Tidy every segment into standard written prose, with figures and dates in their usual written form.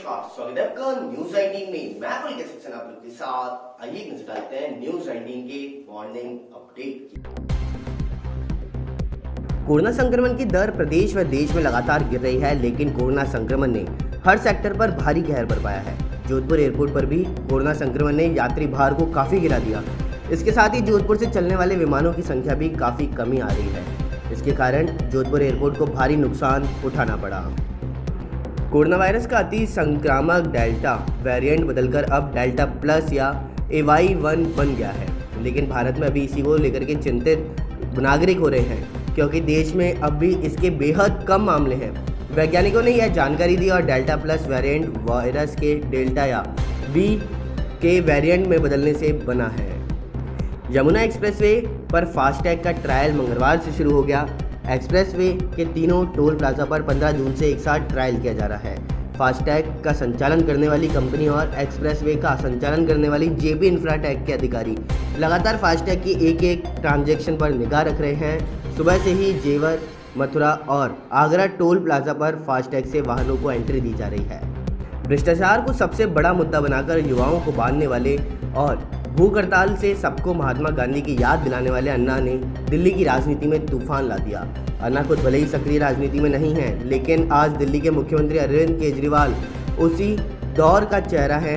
नमस्कार, स्वागत है आपका न्यूज 19 में। मैं पुल के सेक्शन आप लोग के साथ। आइए नजर डालते हैं न्यूज 19 के मॉर्निंग अपडेट की। कोरोना संक्रमण की दर प्रदेश व देश में लगातार गिर रही है, लेकिन कोरोना संक्रमण ने हर सेक्टर पर भारी कहर बरपाया है। जोधपुर एयरपोर्ट पर भी कोरोना संक्रमण ने यात्री भार को काफी गिरा दिया। इसके साथ ही जोधपुर से चलने वाले विमानों की संख्या भी काफी कमी आ रही है। इसके कारण जोधपुर एयरपोर्ट को भारी नुकसान उठाना पड़ा। कोरोना वायरस का अति संक्रामक डेल्टा वेरिएंट बदलकर अब डेल्टा प्लस या AY1 बन गया है, लेकिन भारत में अभी इसी को लेकर के चिंतित नागरिक हो रहे हैं, क्योंकि देश में अब भी इसके बेहद कम मामले हैं। वैज्ञानिकों ने यह जानकारी दी और डेल्टा प्लस वेरिएंट वायरस के डेल्टा या B के वेरिएंट में बदलने से बना है। यमुना एक्सप्रेसवे पर फास्टैग का ट्रायल मंगलवार से शुरू हो गया। एक्सप्रेसवे के तीनों टोल प्लाजा पर 15 जून से एक साथ ट्रायल किया जा रहा है। फास्टैग का संचालन करने वाली कंपनी और एक्सप्रेसवे का संचालन करने वाली JP इंफ्राटेक के अधिकारी लगातार फास्टैग की एक ट्रांजैक्शन पर निगाह रख रहे हैं। सुबह से ही जेवर, मथुरा और आगरा टोल प्लाजा पर फास्टैग से वाहनों को एंट्री दी जा रही है। भ्रष्टाचार को सबसे बड़ा मुद्दा बनाकर युवाओं को बांधने वाले और भूख हड़ताल से सबको महात्मा गांधी की याद दिलाने वाले अन्ना ने दिल्ली की राजनीति में तूफान ला दिया। अन्ना खुद भले ही सक्रिय राजनीति में नहीं है, लेकिन आज दिल्ली के मुख्यमंत्री अरविंद केजरीवाल उसी दौर का चेहरा है।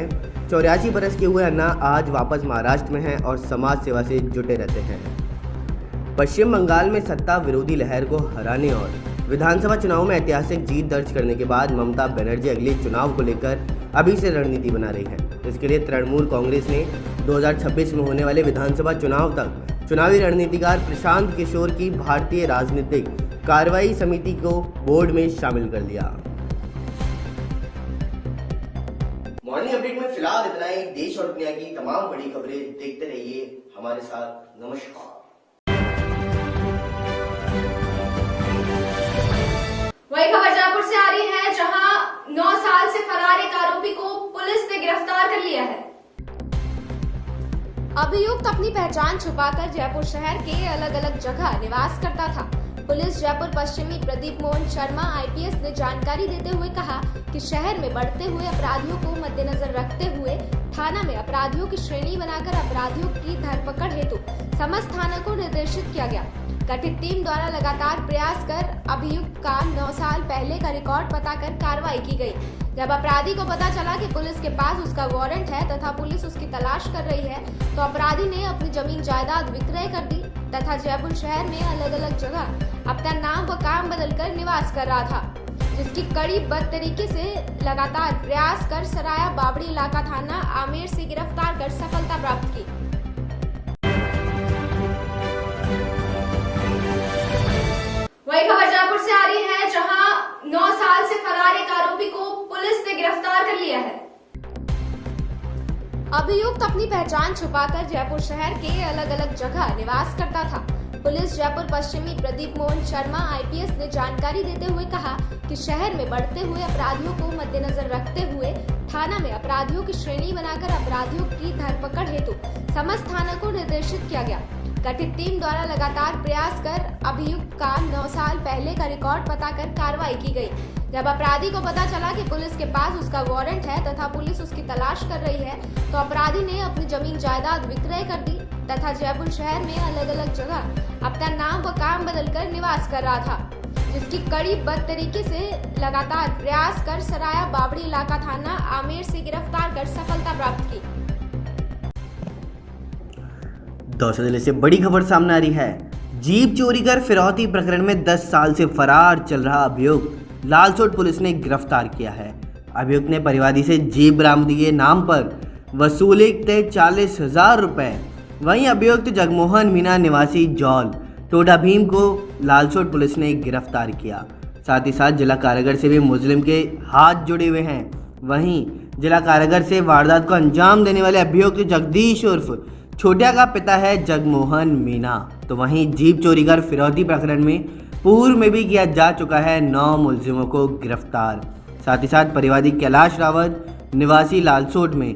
84 बरस के हुए अन्ना आज वापस महाराष्ट्र में हैं और समाज सेवा से जुटे रहते हैं। पश्चिम बंगाल में सत्ता विरोधी लहर को हराने और विधानसभा चुनाव में ऐतिहासिक जीत दर्ज करने के बाद ममता बनर्जी अगले चुनाव को लेकर अभी से रणनीति बना रही है। इसके लिए तृणमूल कांग्रेस ने 2026 में होने वाले विधानसभा चुनाव तक चुनावी रणनीतिकार प्रशांत किशोर की भारतीय राजनीतिक कार्रवाई समिति को बोर्ड में शामिल कर लिया। मॉर्निंग अपडेट में फिलहाल इतना ही। देश और दुनिया की तमाम बड़ी खबरें देखते रहिए हमारे साथ। नमस्कार। वही खबर जयपुर से आ रही है, जहां 9 साल से फरार एक आरोपी को पुलिस ने गिरफ्तार कर लिया है। अभियुक्त अपनी पहचान छुपाकर जयपुर शहर के अलग अलग जगह निवास करता था। पुलिस जयपुर पश्चिमी प्रदीप मोहन शर्मा IPS ने जानकारी देते हुए कहा कि शहर में बढ़ते हुए अपराधियों को मद्देनजर रखते हुए थाना में अपराधियों की श्रेणी बनाकर अपराधियों की धरपकड़ हेतु समस्त थाना को निर्देशित किया गया। गठित टीम द्वारा लगातार प्रयास कर अभियुक्त का 9 साल पहले का रिकॉर्ड पता कर कार्रवाई की गई। जब अपराधी को पता चला कि पुलिस के पास उसका वारंट है तथा पुलिस उसकी तलाश कर रही है, तो अपराधी ने अपनी जमीन जायदाद विक्रय कर दी तथा जयपुर शहर में अलग अलग जगह अपना नाम व काम बदलकर निवास कर रहा था, जिसकी कड़ी बद तरीके से लगातार प्रयास कर सराया बाबड़ी इलाका थाना आमेर से गिरफ्तार कर सफलता प्राप्त की। वही खबर जयपुर से आ रही है, जहां 9 साल से फरार एक आरोपी को पुलिस ने गिरफ्तार कर लिया है। अभियुक्त अपनी पहचान छुपाकर जयपुर शहर के अलग अलग जगह निवास करता था। पुलिस जयपुर पश्चिमी प्रदीप मोहन शर्मा IPS ने जानकारी देते हुए कहा कि शहर में बढ़ते हुए अपराधियों को मद्देनजर रखते हुए थाना में अपराधियों की श्रेणी बनाकर अपराधियों की धरपकड़ हेतु समस्त थाना को निर्देशित किया गया। गठित टीम द्वारा लगातार प्रयास कर अभियुक्त का 9 साल पहले का रिकॉर्ड पता कर कार्रवाई की गई। जब अपराधी को पता चला कि पुलिस के पास उसका वारंट है तथा पुलिस उसकी तलाश कर रही है, तो अपराधी ने अपनी जमीन जायदाद विक्रय कर दी तथा जयपुर शहर में अलग अलग जगह अपना नाम व काम बदलकर निवास कर रहा था, जिसकी कड़ी बद तरीके से लगातार प्रयास कर सराया बाबड़ी इलाका थाना आमेर से गिरफ्तार कर सफलता प्राप्त की। दौसा जिले से बड़ी खबर सामने आ रही है। जीप चोरी कर फिरौती प्रकरण में 10 साल से फरार चल रहा अभियुक्त लालसोट पुलिस ने गिरफ्तार किया है। अभियुक्त ने परिवादी से जीप बरामदगी के नाम पर वसूले थे 40,000 रुपए। वहीं अभियुक्त जगमोहन मीना निवासी जौल टोडा भीम को लालसोट पुलिस ने गिरफ्तार किया। साथ ही साथ जिला कारागार से भी मुजरिम के हाथ जुड़े हुए हैं। वहीं जिला कारागार से वारदात को अंजाम देने वाले अभियुक्त जगदीश उर्फ छोटिया का पिता है जगमोहन मीना। तो वहीं जीप चोरी कर फिरौती प्रकरण में पूर्व में भी किया जा चुका है 9 मुलजिमों को गिरफ्तार। साथ ही साथ परिवादी कैलाश रावत निवासी लालसोट में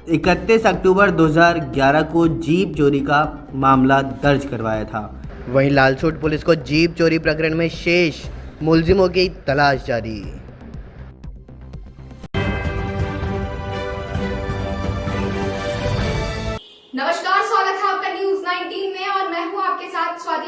31 अक्टूबर 2011 को जीप चोरी का मामला दर्ज करवाया था। वहीं लालसोट पुलिस को जीप चोरी प्रकरण में शेष मुलजिमों की तलाश जारी।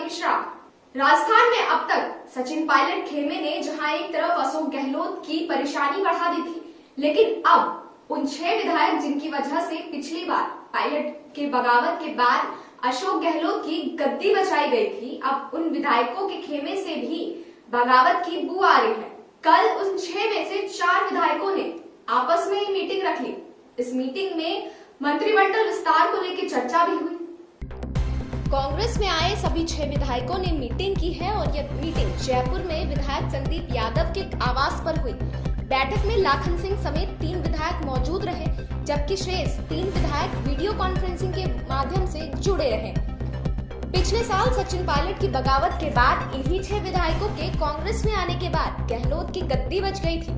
के श्राप। राजस्थान में अब तक सचिन पायलट खेमे ने जहां एक तरफ अशोक गहलोत की परेशानी बढ़ा दी थी, लेकिन अब उन 6 विधायक जिनकी वजह से पिछली बार पायलट के बगावत के बाद अशोक गहलोत की गद्दी बचाई गई थी, अब उन विधायकों के खेमे से भी बगावत की बू आ रही है। कल उन 6 में से 4 विधायकों ने आपस में ही मीटिंग रख ली। इस मीटिंग में मंत्रिमंडल विस्तार को लेकर चर्चा भी हुई। कांग्रेस में आए सभी 6 विधायकों ने मीटिंग की है और यह मीटिंग जयपुर में विधायक संदीप यादव के आवास पर हुई। बैठक में लाखन सिंह समेत 3 विधायक मौजूद रहे, जबकि शेष 3 विधायक वीडियो कॉन्फ्रेंसिंग के माध्यम से जुड़े रहे। पिछले साल सचिन पायलट की बगावत के बाद इन्हीं 6 विधायकों के कांग्रेस में आने के बाद गहलोत की गद्दी बच गई थी।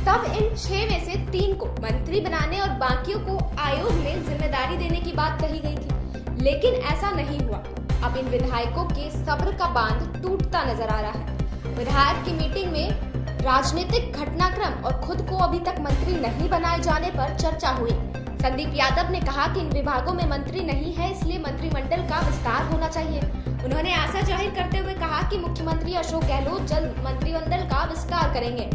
तब इन 6 में से 3 को मंत्री बनाने और बाकियों को आयोग में जिम्मेदारी देने की बात कही गई थी, लेकिन ऐसा नहीं हुआ। अब इन विधायकों के सब्र का बांध टूटता नजर आ रहा है। विधायक की मीटिंग में राजनीतिक घटनाक्रम और खुद को अभी तक मंत्री नहीं बनाए जाने पर चर्चा हुई। संदीप यादव ने कहा कि इन विभागों में मंत्री नहीं है, इसलिए मंत्रिमंडल का विस्तार होना चाहिए। उन्होंने आशा जाहिर करते हुए कहा कि मुख्यमंत्री अशोक गहलोत जल्द मंत्रिमंडल का विस्तार करेंगे।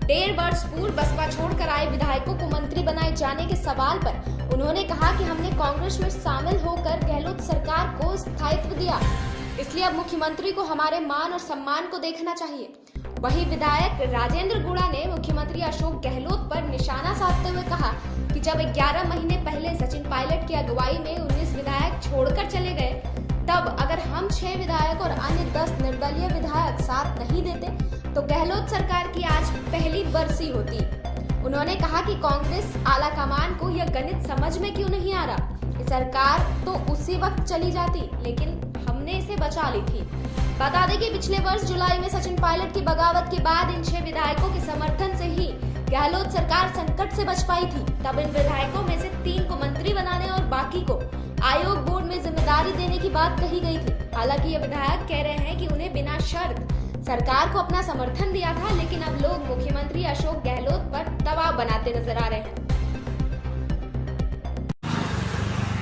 1.5 वर्ष पूर्व बसपा छोड़कर आए विधायकों को मंत्री बनाए जाने के सवाल पर उन्होंने कहा कि हमने कांग्रेस में शामिल होकर गहलोत सरकार को स्थायित्व दिया, इसलिए अब मुख्यमंत्री को हमारे मान और सम्मान को देखना चाहिए। वहीं विधायक राजेंद्र गुड़ा ने मुख्यमंत्री अशोक गहलोत पर निशाना साधते हुए कहा कि जब 11 महीने पहले सचिन पायलट की अगुवाई में 19 विधायक छोड़कर चले गए, तब अगर हम 6 विधायक और अन्य 10 निर्दलीय विधायक साथ नहीं देते तो गहलोत सरकार की आज पहली बरसी होती। उन्होंने कहा कि कांग्रेस आलाकमान को यह गणित समझ में क्यों नहीं आ रहा कि सरकार तो उसी वक्त चली जाती, लेकिन हमने इसे बचा ली थी। बता दें कि पिछले वर्ष जुलाई में सचिन पायलट की बगावत के बाद इन 6 विधायकों के समर्थन से ही गहलोत सरकार संकट से बच पाई थी। तब इन विधायकों में से 3 को मंत्री बनाने और बाकी को आयोग बोर्ड में जिम्मेदारी देने की बात कही गई थी। हालांकि ये विधायक कह रहे हैं कि उन्हें बिना शर्त सरकार को अपना समर्थन दिया था, लेकिन अब लोग मुख्यमंत्री अशोक गहलोत पर दबाव बनाते नजर आ रहे हैं।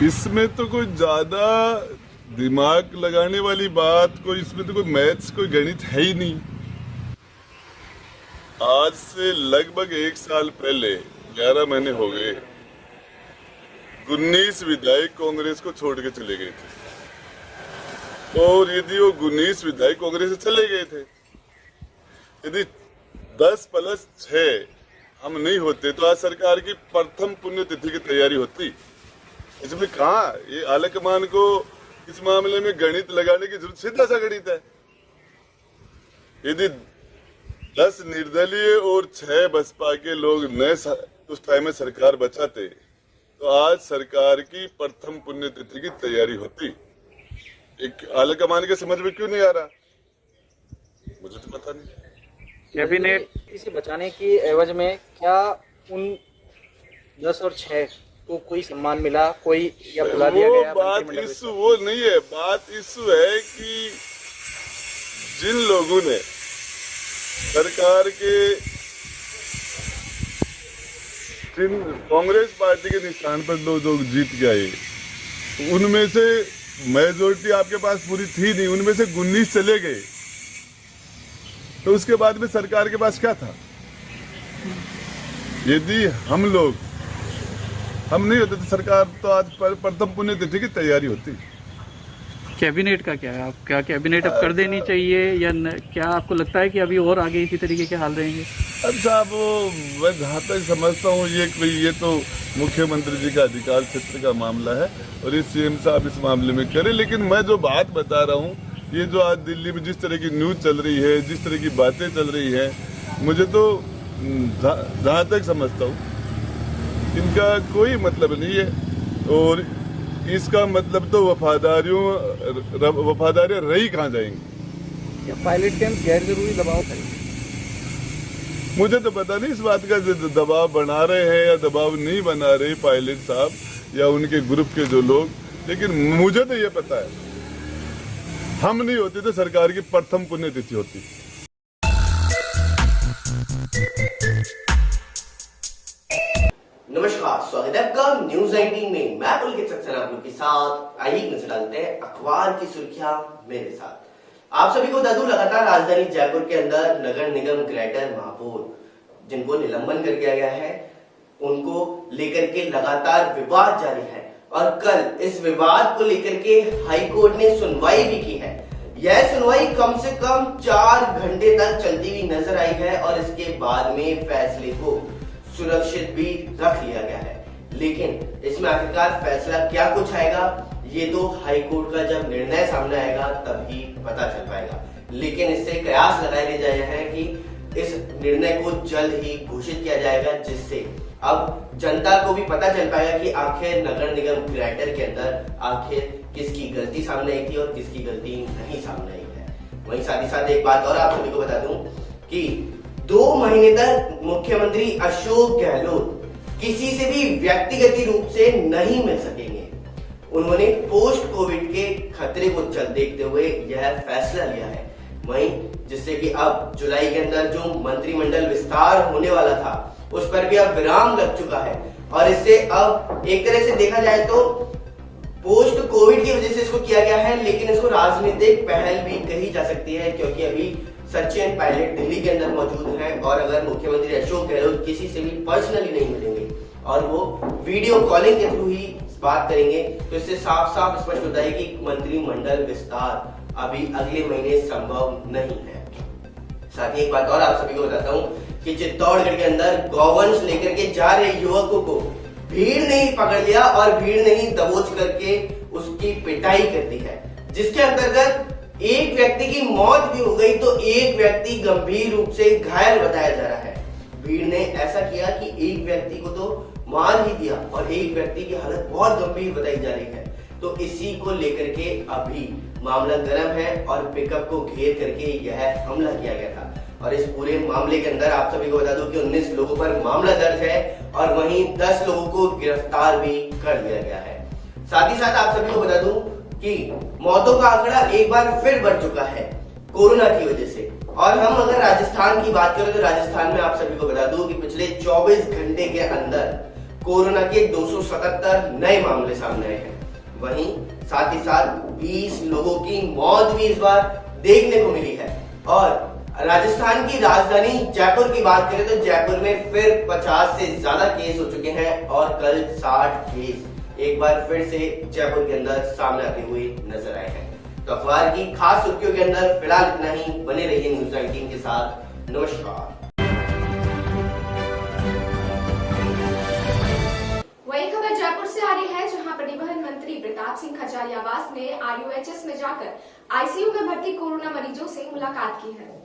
इसमें तो कोई ज्यादा दिमाग लगाने वाली बात, कोई इसमें तो कोई मैथ्स, कोई गणित है ही नहीं। आज से लगभग 1 साल पहले 11 महीने हो गए, 19 विधायक कांग्रेस को छोड़ के चले गए थे। और यदि वो 19 विधायक कांग्रेस से चले गए थे, यदि 10 + 6 हम नहीं होते तो आज सरकार की प्रथम पुण्यतिथि की तैयारी होती। इसमें कहा ये आलाकमान को इस मामले में गणित लगाने की जरूरत, सीधा सा गणित है। यदि 10 निर्दलीय और 6 बसपा के लोग नए उस टाइम में सरकार बचाते तो आज सरकार की प्रथम पुण्यतिथि की तैयारी होती। एक आलाकमान के समझ में क्यों नहीं आ रहा, मुझे तो पता नहीं। कैबिनेट इसे बचाने की एवज में क्या उन 10 और 6 को कोई सम्मान मिला, कोई या बुला दिया गया? बात इशू वो नहीं है, बात इशू है कि जिन लोगों ने सरकार के कांग्रेस पार्टी के निशान पर लोग जीत गए, उनमें से मेजोरिटी आपके पास पूरी थी नहीं, उनमें से 19 चले गए, तो उसके बाद में सरकार के पास क्या था? यदि हम नहीं होते तो सरकार तो आज प्रथम पुण्यतिथि की तैयारी होती। कैबिनेट का क्या है? आप क्या कैबिनेट अब कर देनी चाहिए या क्या आपको लगता है कि अभी और आगे इसी तरीके के हाल रहेंगे? अब साहब मैं जहाँ तक समझता हूँ ये तो मुख्यमंत्री जी का अधिकार क्षेत्र का मामला है और ये सीएम साहब इस मामले में करें। लेकिन मैं जो बात बता रहा हूँ, ये जो आज दिल्ली में जिस तरह की न्यूज चल रही है, जिस तरह की बातें चल रही है, मुझे तो जहाँ तक समझता हूँ इनका कोई मतलब नहीं है। और इसका मतलब तो वफादारियां रही कहाँ जाएंगी? या पायलट कैंप गैर जरूरी दबाव करेंगे? मुझे तो पता नहीं इस बात का दबाव बना रहे हैं या दबाव नहीं बना रहे पायलट साहब या उनके ग्रुप के जो लोग, लेकिन मुझे तो ये पता है हम नहीं होते तो सरकार की प्रथम पुण्यतिथि होती। नमस्कार, स्वागत है आपका न्यूज 19 में। मैं पुलकित सक्सेना आप लोग के साथ। आइए नजर डालते हैं अखबार की सुर्खियां मेरे साथ। आप सभी को बता दूं, लगातार राजधानी जयपुर के अंदर नगर निगम ग्रेटर महापौर जिनको निलंबन कर दिया गया है, उनको लेकर के लगातार विवाद जारी है और कल इस विवाद को लेकर के हाई कोर्ट ने सुनवाई भी की है। यह सुनवाई कम से कम 4 घंटे तक चलती हुई नजर आई है और इसके बाद में फैसले को सुरक्षित भी रख लिया गया है। लेकिन इसमें आखिरकार फैसला क्या कुछ आएगा, ये तो हाई कोर्ट का जब निर्णय सामने आएगा तभी पता चल पाएगा। लेकिन इससे कयास लगाए जा रहे हैं कि इस निर्णय को जल्द ही घोषित किया जाएगा, जिससे अब जनता को भी पता चल पाएगा कि आखिर नगर निगम ग्रेटर के अंदर आखिर किसकी गलती सामने आई थी और किसकी गलती नहीं सामने आई है। वहीं साथ ही साथ एक बात और आप सभी को बता दूं कि 2 महीने तक मुख्यमंत्री अशोक गहलोत किसी से भी व्यक्तिगत रूप से नहीं मिल सकेंगे। उन्होंने पोस्ट कोविड के खतरे को चल देखते हुए यह फैसला लिया है। वहीं जिससे कि अब जुलाई के अंदर जो मंत्रिमंडल विस्तार होने वाला था उस पर भी अब विराम लग चुका है और इससे अब एक तरह से देखा जाए तो पोस्ट कोविड की वजह से इसको किया गया है, लेकिन इसको राजनीतिक पहल भी कही जा सकती है, क्योंकि अभी सचिन पायलट दिल्ली के अंदर मौजूद हैं और अगर मुख्यमंत्री अशोक गहलोत किसी से भी पर्सनली नहीं मिलेंगे और वो वीडियो कॉलिंग के थ्रू ही बात करेंगे तो इससे साफ साफ स्पष्ट होता है कि मंत्रिमंडल विस्तार अभी अगले महीने संभव नहीं है। साथ ही एक बात और आप सभी को बताता हूं कि चित्तौड़गढ़ के अंदर गौवंश लेकर के जा रहे युवकों को भीड़ ने ही पकड़ लिया और भीड़ ने ही दबोच करके उसकी पिटाई कर दी है, जिसके अंतर्गत एक व्यक्ति की मौत भी हो गई तो एक व्यक्ति गंभीर रूप से घायल बताया जा रहा है। भीड़ ने ऐसा किया कि एक व्यक्ति को तो मार ही दिया और एक व्यक्ति की हालत बहुत गंभीर बताई जा रही है। तो इसी को लेकर के अभी मामला गर्म है और पिकअप को घेर करके यह हमला किया गया था और इस पूरे मामले के अंदर आप सभी को बता दूं कि 19 लोगों पर मामला दर्ज है और वहीं 10 लोगों को गिरफ्तार भी कर लिया गया है। साथ ही साथ आप सभी को बता दूं कि मौतों का आंकड़ा एक बार फिर बढ़ चुका है कोरोना की वजह से। और हम अगर राजस्थान की बात करें तो राजस्थान में आप सभी को बता दूं कि पिछले 24 घंटे के अंदर कोरोना के 277 नए मामले सामने आए हैं। वहीं साथ ही साथ 20 लोगों की मौत भी इस बार देखने को मिली है। और राजस्थान की राजधानी जयपुर की बात करें तो जयपुर में फिर 50 से ज्यादा केस हो चुके हैं और कल 60 केस एक बार फिर से जयपुर के अंदर सामने आते हुए नजर आए हैं। तो अखबार की खास सुर्खियों के अंदर फिलहाल इतना ही। बने रहिए न्यूज 19 के साथ। नमस्कार। वही खबर जयपुर से आ रही है, जहां परिवहन मंत्री प्रताप सिंह खाचरियावास ने RUHS में जाकर ICU में भर्ती कोरोना मरीजों से मुलाकात की है।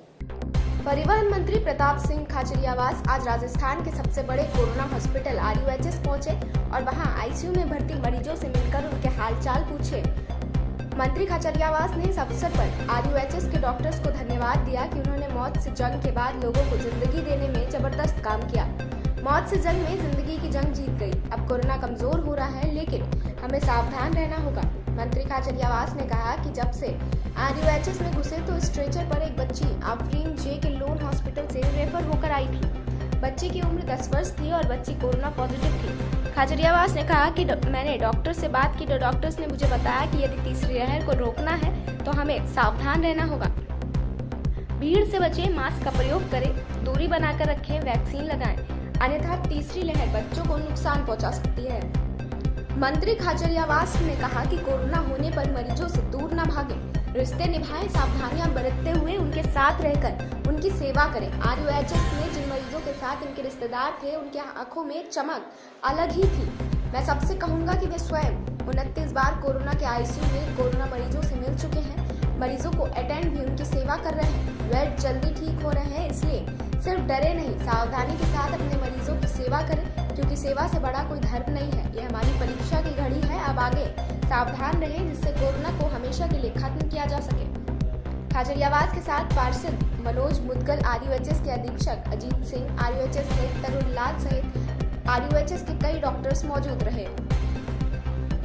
परिवहन मंत्री प्रताप सिंह खाचरियावास आज राजस्थान के सबसे बड़े कोरोना हॉस्पिटल RUHS पहुंचे और वहां ICU में भर्ती मरीजों से मिलकर उनके हालचाल पूछे। मंत्री खाचरियावास ने इस अवसर पर RUHS के डॉक्टर्स को धन्यवाद दिया कि उन्होंने मौत से जंग के बाद लोगों को जिंदगी देने में जबरदस्त काम किया। मौत से जंग में जिंदगी की जंग जीत गई। अब कोरोना कमजोर हो रहा है, लेकिन हमें सावधान रहना होगा। मंत्री खाचरियावास ने कहा कि जब से RUHS में घुसे तो स्ट्रेचर पर एक बच्ची आफरीन जे के लोन हॉस्पिटल से रेफर होकर आई थी। बच्ची की उम्र 10 वर्ष थी और बच्ची कोरोना पॉजिटिव थी। खाचरियावास ने कहा कि मैंने डॉक्टर से बात की तो डॉक्टर्स ने मुझे बताया कि यदि तीसरी लहर को रोकना है तो हमें सावधान रहना होगा। भीड़ से बचें, मास्क का प्रयोग करें, दूरी बनाकर रखें, वैक्सीन लगाएं, अन्यथा तीसरी लहर बच्चों को नुकसान पहुंचा सकती है। मंत्री खाचरियावास ने कहा कि कोरोना होने पर मरीजों से दूर न भागें, रिश्ते निभाएं, सावधानियां बरतते हुए उनके साथ रहकर उनकी सेवा करें। RUHS में जिन मरीजों के साथ इनके रिश्तेदार थे उनके आंखों में चमक अलग ही थी। मैं सबसे कहूंगा कि वे स्वयं 29 बार कोरोना के ICU में कोरोना मरीजों से मिल चुके हैं। मरीजों को अटेंड भी उनकी सेवा कर रहे हैं। वे जल्दी ठीक हो रहे हैं, इसलिए सिर्फ डरे नहीं, सावधानी के साथ अपने मरीजों की सेवा करें, क्योंकि सेवा से बड़ा कोई धर्म नहीं है। ये हमारी परीक्षा की घड़ी है। अब आगे सावधान रहें जिससे कोरोना को हमेशा के लिए खत्म किया जा सके। खाचरियावास के साथ पार्षद मनोज मुदगल, RUHS के अधीक्षक अजीत सिंह, RUHS के तरुण लाल सहित RUHS के कई डॉक्टर्स मौजूद रहे।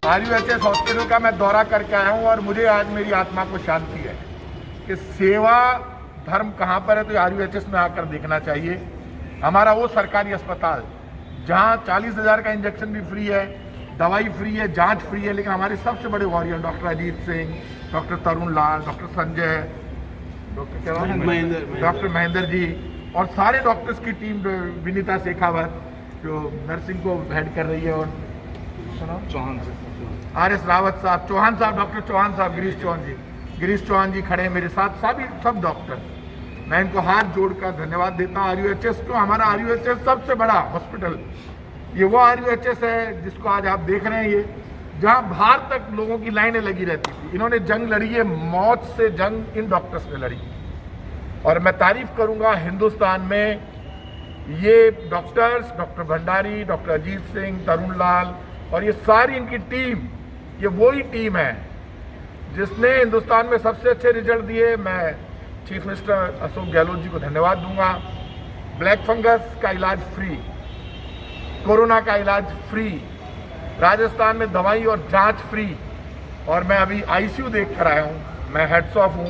RUHS हॉस्पिटल का मैं दौरा करके आया हूँ और मुझे आज मेरी आत्मा को शांति है कि सेवा धर्म कहाँ पर है तो RUHS में आकर देखना चाहिए। हमारा वो सरकारी अस्पताल जहाँ 40,000 का इंजेक्शन भी फ्री है, दवाई फ्री है, जांच फ्री है। लेकिन हमारे सबसे बड़े warrior doctor Ajit Singh, doctor Tarun Lal, doctor Sanjay, doctor Mahendra ji और सारे डॉक्टर्स की टीम, विनीता शेखावत जो नर्सिंग को हेड कर रही है, और RS रावत साहब, चौहान साहब, डॉक्टर चौहान साहब, गिरीश चौहान जी खड़े हैं मेरे साथ, सब डॉक्टर। मैं इनको हाथ जोड़कर धन्यवाद देता हूँ। RUHS को, हमारा RUHS सबसे बड़ा हॉस्पिटल, ये वो RUHS है जिसको आज आप देख रहे हैं, ये जहाँ बाहर तक लोगों की लाइनें लगी रहती थी। इन्होंने जंग लड़ी है, मौत से जंग इन डॉक्टर्स ने लड़ी। और मैं तारीफ करूंगा हिंदुस्तान में ये doctors, doctor Bhandari, doctor Ajit Singh, Tarun Lal और ये सारी इनकी टीम, ये वही टीम है जिसने हिंदुस्तान में सबसे अच्छे रिजल्ट दिए। मैं चीफ मिनिस्टर अशोक गहलोत जी को धन्यवाद दूंगा। ब्लैक फंगस का इलाज फ्री, कोरोना का इलाज फ्री, राजस्थान में दवाई और जांच फ्री। और मैं अभी ICU देख कर आया हूँ, मैं हेड्स ऑफ हूँ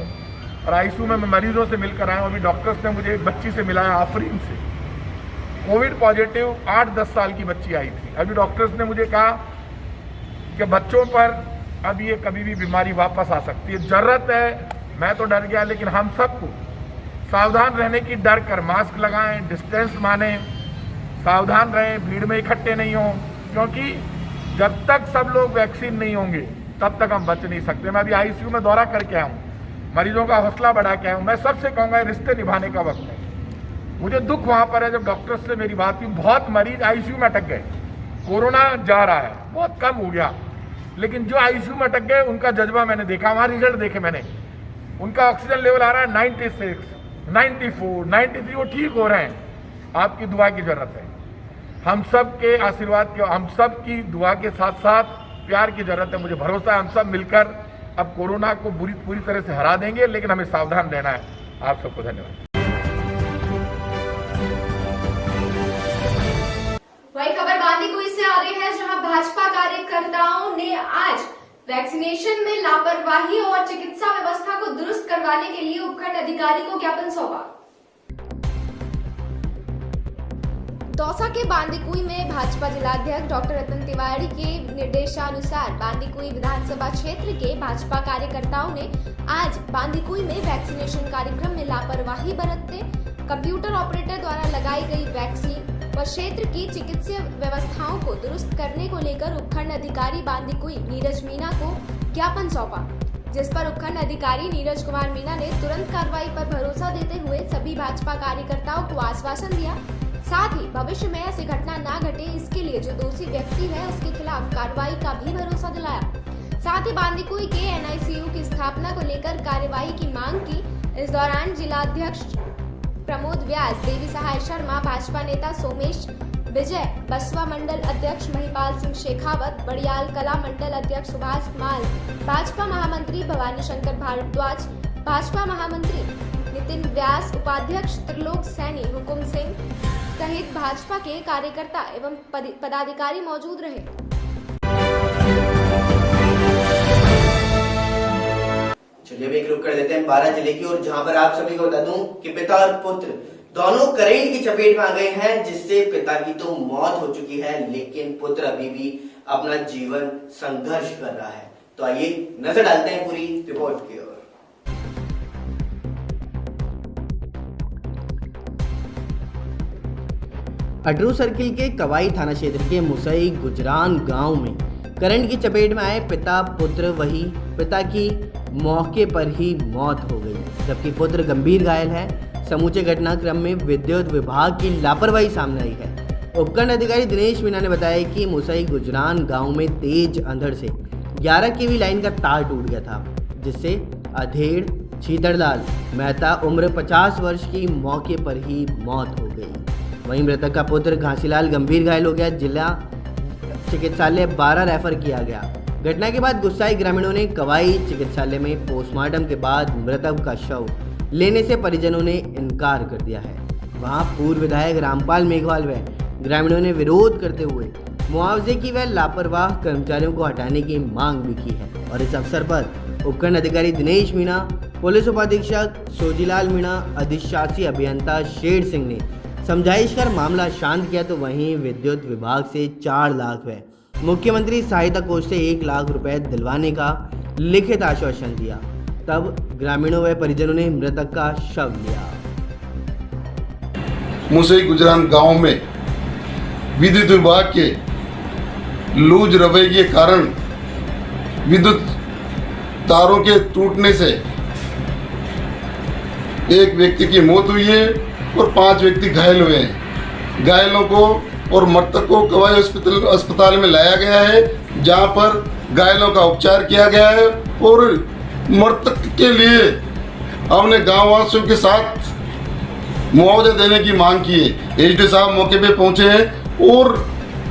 और ICU में मैं मरीजों से मिलकर आया हूँ। अभी डॉक्टर्स ने मुझे एक बच्ची से मिलाया आफरीन से, कोविड पॉजिटिव 8-10 साल की बच्ची आई थी। अभी डॉक्टर्स ने मुझे कहा कि बच्चों पर अब ये कभी भी बीमारी वापस आ सकती है, जरूरत है। मैं तो डर गया, लेकिन हम सबको सावधान रहने की, डर कर मास्क लगाएं, डिस्टेंस मानें, सावधान रहें, भीड़ में इकट्ठे नहीं हों, क्योंकि जब तक सब लोग वैक्सीन नहीं होंगे तब तक हम बच नहीं सकते। मैं अभी ICU में दौरा करके आया हूँ, मरीजों का हौसला बढ़ा के आया हूँ। मैं सबसे कहूँगा, रिश्ते निभाने का वक्त है। मुझे दुख वहाँ पर है जब डॉक्टर्स से मेरी बात हुई, बहुत मरीज ICU में अटक गए। कोरोना जा रहा है, बहुत कम हो गया, लेकिन जो ICU में अटक गए उनका जज्बा मैंने देखा, वहाँ रिजल्ट देखे मैंने। उनका ऑक्सीजन लेवल आ रहा है 96, 94, 93, वो ठीक हो रहे हैं। आपकी दुआ की जरूरत है, हम सब के आशीर्वाद की, हम सब की दुआ के साथ साथ प्यार की जरूरत है। मुझे भरोसा है हम सब मिलकर अब कोरोना को पूरी तरह से हरा देंगे, लेकिन हमें सावधान रहना है। आप सबको धन्यवाद। वही खबर बांदीकुई से आ रही है, जहां भाजपा कार्यकर्ताओं ने आज वैक्सीनेशन में लापरवाही और चिकित्सा व्यवस्था को दुरुस्त करवाने के लिए उपखंड अधिकारी को ज्ञापन सौंपा। दौसा के बांदीकुई में भाजपा जिलाध्यक्ष डॉक्टर रतन तिवारी के निर्देशानुसार बांदीकुई विधानसभा क्षेत्र के भाजपा कार्यकर्ताओं ने आज बांदीकुई में वैक्सीनेशन कार्यक्रम में लापरवाही बरतते कंप्यूटर ऑपरेटर द्वारा लगाई गई वैक्सीन व क्षेत्र की चिकित्सीय व्यवस्थाओं को दुरुस्त करने को लेकर उपखंड अधिकारी बांदीकुई नीरज मीणा को ज्ञापन सौंपा, जिस पर उपखंड अधिकारी नीरज कुमार मीणा ने तुरंत कार्रवाई पर भरोसा देते हुए सभी भाजपा कार्यकर्ताओं को आश्वासन दिया। साथ ही भविष्य में ऐसी घटना ना घटे, इसके लिए जो दोषी व्यक्ति है उसके खिलाफ कार्रवाई का भी भरोसा दिलाया। साथ ही बांदीकुई के NICU की स्थापना को लेकर कार्यवाही की मांग की। इस दौरान जिलाध्यक्ष प्रमोद व्यास, देवी सहाय शर्मा, भाजपा नेता सोमेश विजय, बसवा मंडल अध्यक्ष महिपाल सिंह शेखावत, बड़ियाल कला मंडल अध्यक्ष सुभाष माल, भाजपा महामंत्री भवानी शंकर भारद्वाज, भाजपा महामंत्री नितिन व्यास, उपाध्यक्ष त्रिलोक सैनी, हुकुम सिंह सहित भाजपा के कार्यकर्ता एवं पदाधिकारी मौजूद रहे। चलिए अभी एक रुक कर लेते हैं 12 जिले की ओर, जहां पर आप सभी को बता दूं कि पिता और पुत्र दोनों करंट की चपेट में आ गए हैं, जिससे पिता की तो मौत हो चुकी है, लेकिन पुत्र अभी भी अपना जीवन संघर्ष कर रहा है। तो आइए नजर डालते हैं पूरी रिपोर्ट की ओर। अटरू सर्किल के कवाई थाना क्षेत्र के मुसई गुजरान गांव में करंट की चपेट में आए पिता पुत्र, वही पिता की मौके पर ही मौत हो गई, जबकि पुत्र गंभीर घायल है। समूचे घटनाक्रम में विद्युत विभाग की लापरवाही सामने आई है। उपखंड अधिकारी दिनेश मीणा ने बताया कि मुसई गुजरान गांव में तेज अंधड़ से 11 kV लाइन का तार टूट गया था, जिससे अधेड़ छीतरलाल मेहता उम्र 50 वर्ष की मौके पर ही मौत हो गई। वहीं मृतक का पुत्र घासीलाल गंभीर घायल हो गया, जिला चिकित्सालय 12 रेफर किया गया। घटना के बाद गुस्साए ग्रामीणों ने कवाई चिकित्सालय में पोस्टमार्टम के बाद मृतक का शव लेने से परिजनों ने इनकार कर दिया है। वहां पूर्व विधायक रामपाल मेघवाल व ग्रामीणों ने विरोध करते हुए मुआवजे की व लापरवाह कर्मचारियों को हटाने की मांग भी की है। और इस अवसर पर उपखंड अधिकारी दिनेश मीणा, पुलिस उपाधीक्षक सोजीलाल मीणा, अधिशासी अभियंता शेर सिंह ने समझाइश कर मामला शांत किया, तो वहीं विद्युत विभाग से 4 लाख व मुख्यमंत्री सहायता कोष से 1 लाख रुपए दिलवाने का लिखित आश्वासन दिया। तब ग्रामीणों व परिजनों ने मृतक का शव लिया। मुसई गुजरान गांव में विद्युत विभाग के लूज रवैये के कारण विद्युत तारों के टूटने से एक व्यक्ति की मौत हुई है और 5 व्यक्ति घायल हुए हैं। घायलों को और मृतक को कवाई अस्पताल में लाया गया है, जहां पर घायलों का उपचार किया गया है और मृतक के लिए हमने गांव वासियों के साथ मुआवजा देने की मांग की है। एसडी साहब मौके पे पहुंचे हैं और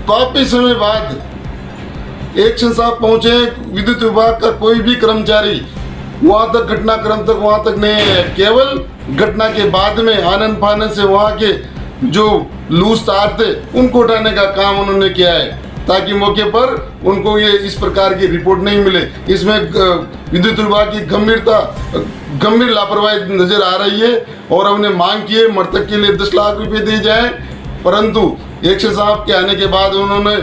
काफी समय बाद एक्शन साहब पहुंचे हैं। विद्युत विभाग का कोई भी कर्मचारी वहां तक घटनाक्रम तक वहां तक नहीं है, केवल घटना के बाद में आनन फानन से वहां के जो लूज तार थे उनको उठाने का काम उन्होंने किया है, ताकि मौके पर उनको ये इस प्रकार की रिपोर्ट नहीं मिले। इसमें विद्युत विभाग की गंभीर लापरवाही नजर आ रही है और हमने मांग की है मृतक के लिए 10 लाख रुपए दिए जाए, परंतु एक्शन साहब के आने के बाद उन्होंने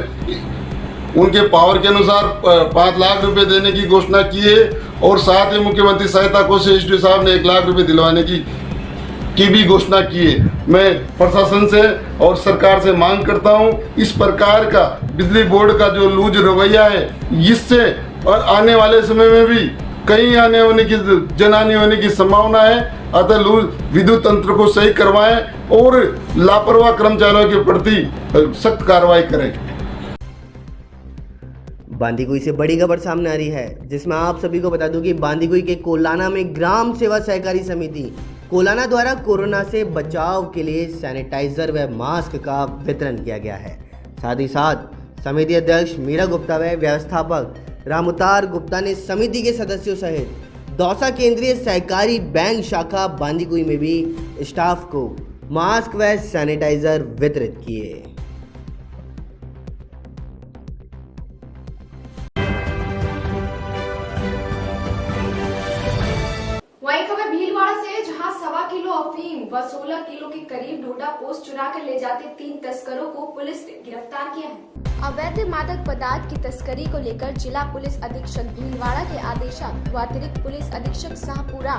उनके पावर के अनुसार 5 लाख रुपए देने की घोषणा की है और साथ ही मुख्यमंत्री सहायता कोष से एसडी साहब ने 1 लाख रुपए दिलवाने की भी घोषणा की है। मैं प्रशासन से और सरकार से मांग करता हूं, इस प्रकार का बिजली बोर्ड का जो लूज रवैया है, इससे और आने वाले समय में भी कई जनहानि होने की संभावना है। अतः लूज विद्युत तंत्र को सही करवाएं और लापरवाह कर्मचारियों के प्रति सख्त कार्रवाई करें। बांदीकुई से बड़ी खबर सामने आ रही है, जिसमें आप सभी को बता दूं कि बांदीकुई के कोलाना में ग्राम सेवा सहकारी समिति कोलाना द्वारा कोरोना से बचाव के लिए सैनिटाइजर व मास्क का वितरण किया गया है। साथ ही साथ समिति अध्यक्ष मीरा गुप्ता व व्यवस्थापक रामुतार गुप्ता ने समिति के सदस्यों सहित दौसा केंद्रीय सहकारी बैंक शाखा बांदीकुई में भी स्टाफ को मास्क व सैनिटाइजर वितरित किए। वहीं खबर भीलवाड़ा से, जहां 1.25 किलो अफीम व 16 किलो के करीब डोडा पोस्ट चुरा कर ले जाते 3 तस्करों को पुलिस ने गिरफ्तार किया है। अवैध मादक पदार्थ की तस्करी को लेकर जिला पुलिस अधीक्षक भीलवाड़ा के आदेशक व अतिरिक्त पुलिस अधीक्षक शाहपुरा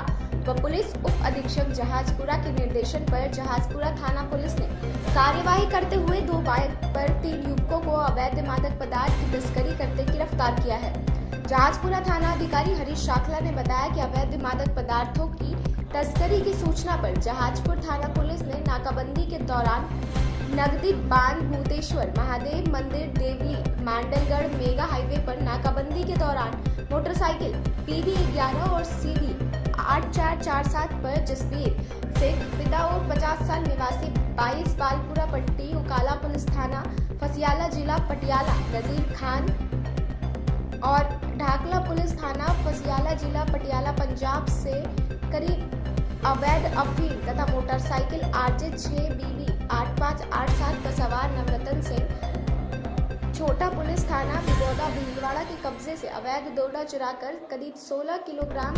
व पुलिस उप अधीक्षक जहाजपुरा के निर्देशन पर जहाजपुरा थाना पुलिस ने कार्यवाही करते हुए 2 बाइक पर 3 युवकों को अवैध मादक पदार्थ की तस्करी करते गिरफ्तार किया है। जहाजपुरा थाना अधिकारी हरीश शाखला ने बताया कि अवैध मादक पदार्थों की तस्करी की सूचना पर जहाजपुर थाना पुलिस ने नाकाबंदी के दौरान नगदी बांध भूतेश्वर महादेव मंदिर देवली मांडलगढ़ मेगा हाईवे पर नाकाबंदी के दौरान मोटरसाइकिल PV 11 और CV 8447 पर जसबीर शेख पिता और 50 साल निवासी 22 बालपुरा पट्टी उकाला पुलिस थाना फसियाला जिला पटियाला नजीर खान और ढाकला पुलिस थाना फसियाला जिला पटियाला पंजाब से करीब अवैध अफीम तथा मोटरसाइकिल RJ 6 BB 8587 पर सवार नवरतन सिंह छोटा पुलिस थाना बिगौदा भीलवाड़ा के कब्जे से अवैध डोडा चुराकर करीब 16 किलोग्राम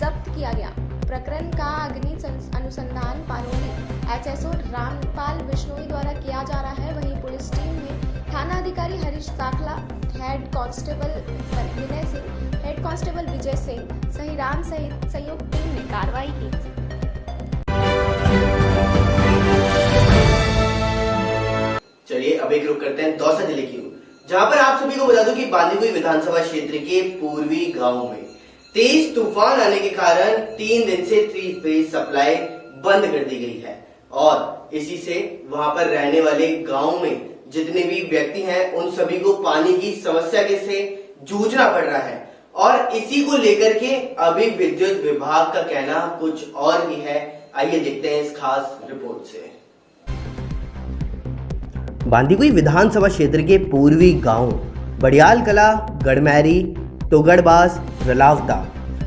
जब्त किया गया। प्रकरण का अग्नि अनुसंधान पानोली HSO रामपाल बिश्नोई द्वारा किया जा रहा है। वहीं पुलिस टीम में थाना अधिकारी Harish Sakhla, head constable Vinay Singh, head constable Vijay Singh सही राम सहित संयुक्त टीम ने कार्रवाई की। चलिए अब एक रुख करते हैं दौसा जिले की ओर, जहां पर आप सभी को बता दूं कि बांदीकुई विधानसभा क्षेत्र के पूर्वी गांव में तेज तूफान आने के कारण 3 दिन से 3 फेज सप्लाई बंद कर दी गई है और इसी से वहां पर रहने वाले गांव में जितने भी व्यक्ति हैं उन सभी को पानी की समस्या के से जूझना पड़ रहा है और इसी को लेकर के अभी विद्युत विभाग का कहना कुछ और ही है। आइए देखते हैं इस खास रिपोर्ट से। बांदीकुई विधानसभा क्षेत्र के पूर्वी गांव बड़ियाल कला, गढ़मैरी, तोगड़बास, रलावता,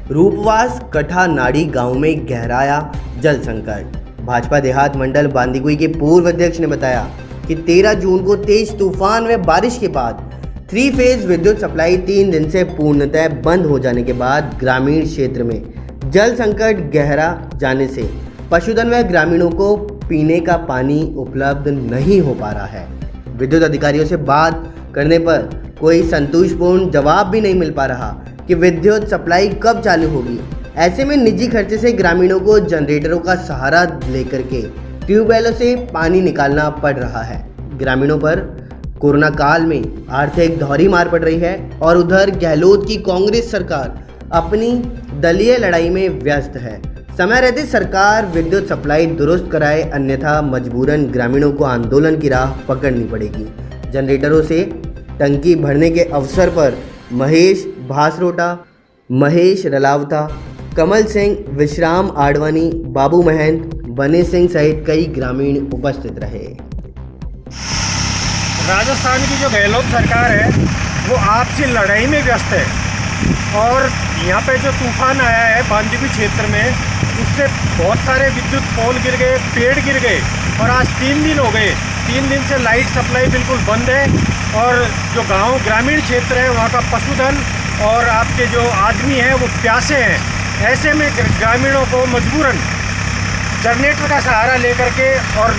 रूपवास, कठा नाड़ी गांव में गहराया जल संकट। भाजपा देहात मंडल बांदीकुई के पूर्व अध्यक्ष ने बताया कि 13 जून को तेज तूफान व बारिश के बाद 3 फेज विद्युत सप्लाई 3 दिन से पूर्णतः बंद हो जाने के बाद ग्रामीण क्षेत्र में जल संकट गहरा जाने से पशुधन व ग्रामीणों को पीने का पानी उपलब्ध नहीं हो पा रहा है। विद्युत अधिकारियों से बात करने पर कोई संतोषपूर्ण जवाब भी नहीं मिल पा रहा कि विद्युत सप्लाई कब चालू होगी। ऐसे में निजी खर्चे से ग्रामीणों को जनरेटरों का सहारा लेकर के ट्यूबवेलों से पानी निकालना पड़ रहा है। ग्रामीणों पर कोरोना काल में आर्थिक दोहरी मार पड़ रही है और उधर गहलोत की कांग्रेस सरकार अपनी दलीय लड़ाई में व्यस्त है। समय रहते सरकार विद्युत सप्लाई दुरुस्त कराए, अन्यथा मजबूरन ग्रामीणों को आंदोलन की राह पकड़नी पड़ेगी। जनरेटरों से टंकी भरने के अवसर पर महेश भासरोटा, महेश रलावता, कमल सिंह, विश्राम आडवाणी, बाबू महंत, बने सिंह सहित कई ग्रामीण उपस्थित रहे। राजस्थान की जो गहलोत सरकार है वो आपसी लड़ाई में व्यस्त है और यहाँ पे जो तूफान आया है बांदीपुर क्षेत्र में, उससे बहुत सारे विद्युत पोल गिर गए, पेड़ गिर गए और आज 3 दिन हो गए। 3 दिन से लाइट सप्लाई बिल्कुल बंद है और जो गांव ग्रामीण क्षेत्र है वहाँ का पशुधन और आपके जो आदमी हैं वो प्यासे हैं। ऐसे में ग्रामीणों को मजबूरन जनरेटर का सहारा लेकर के और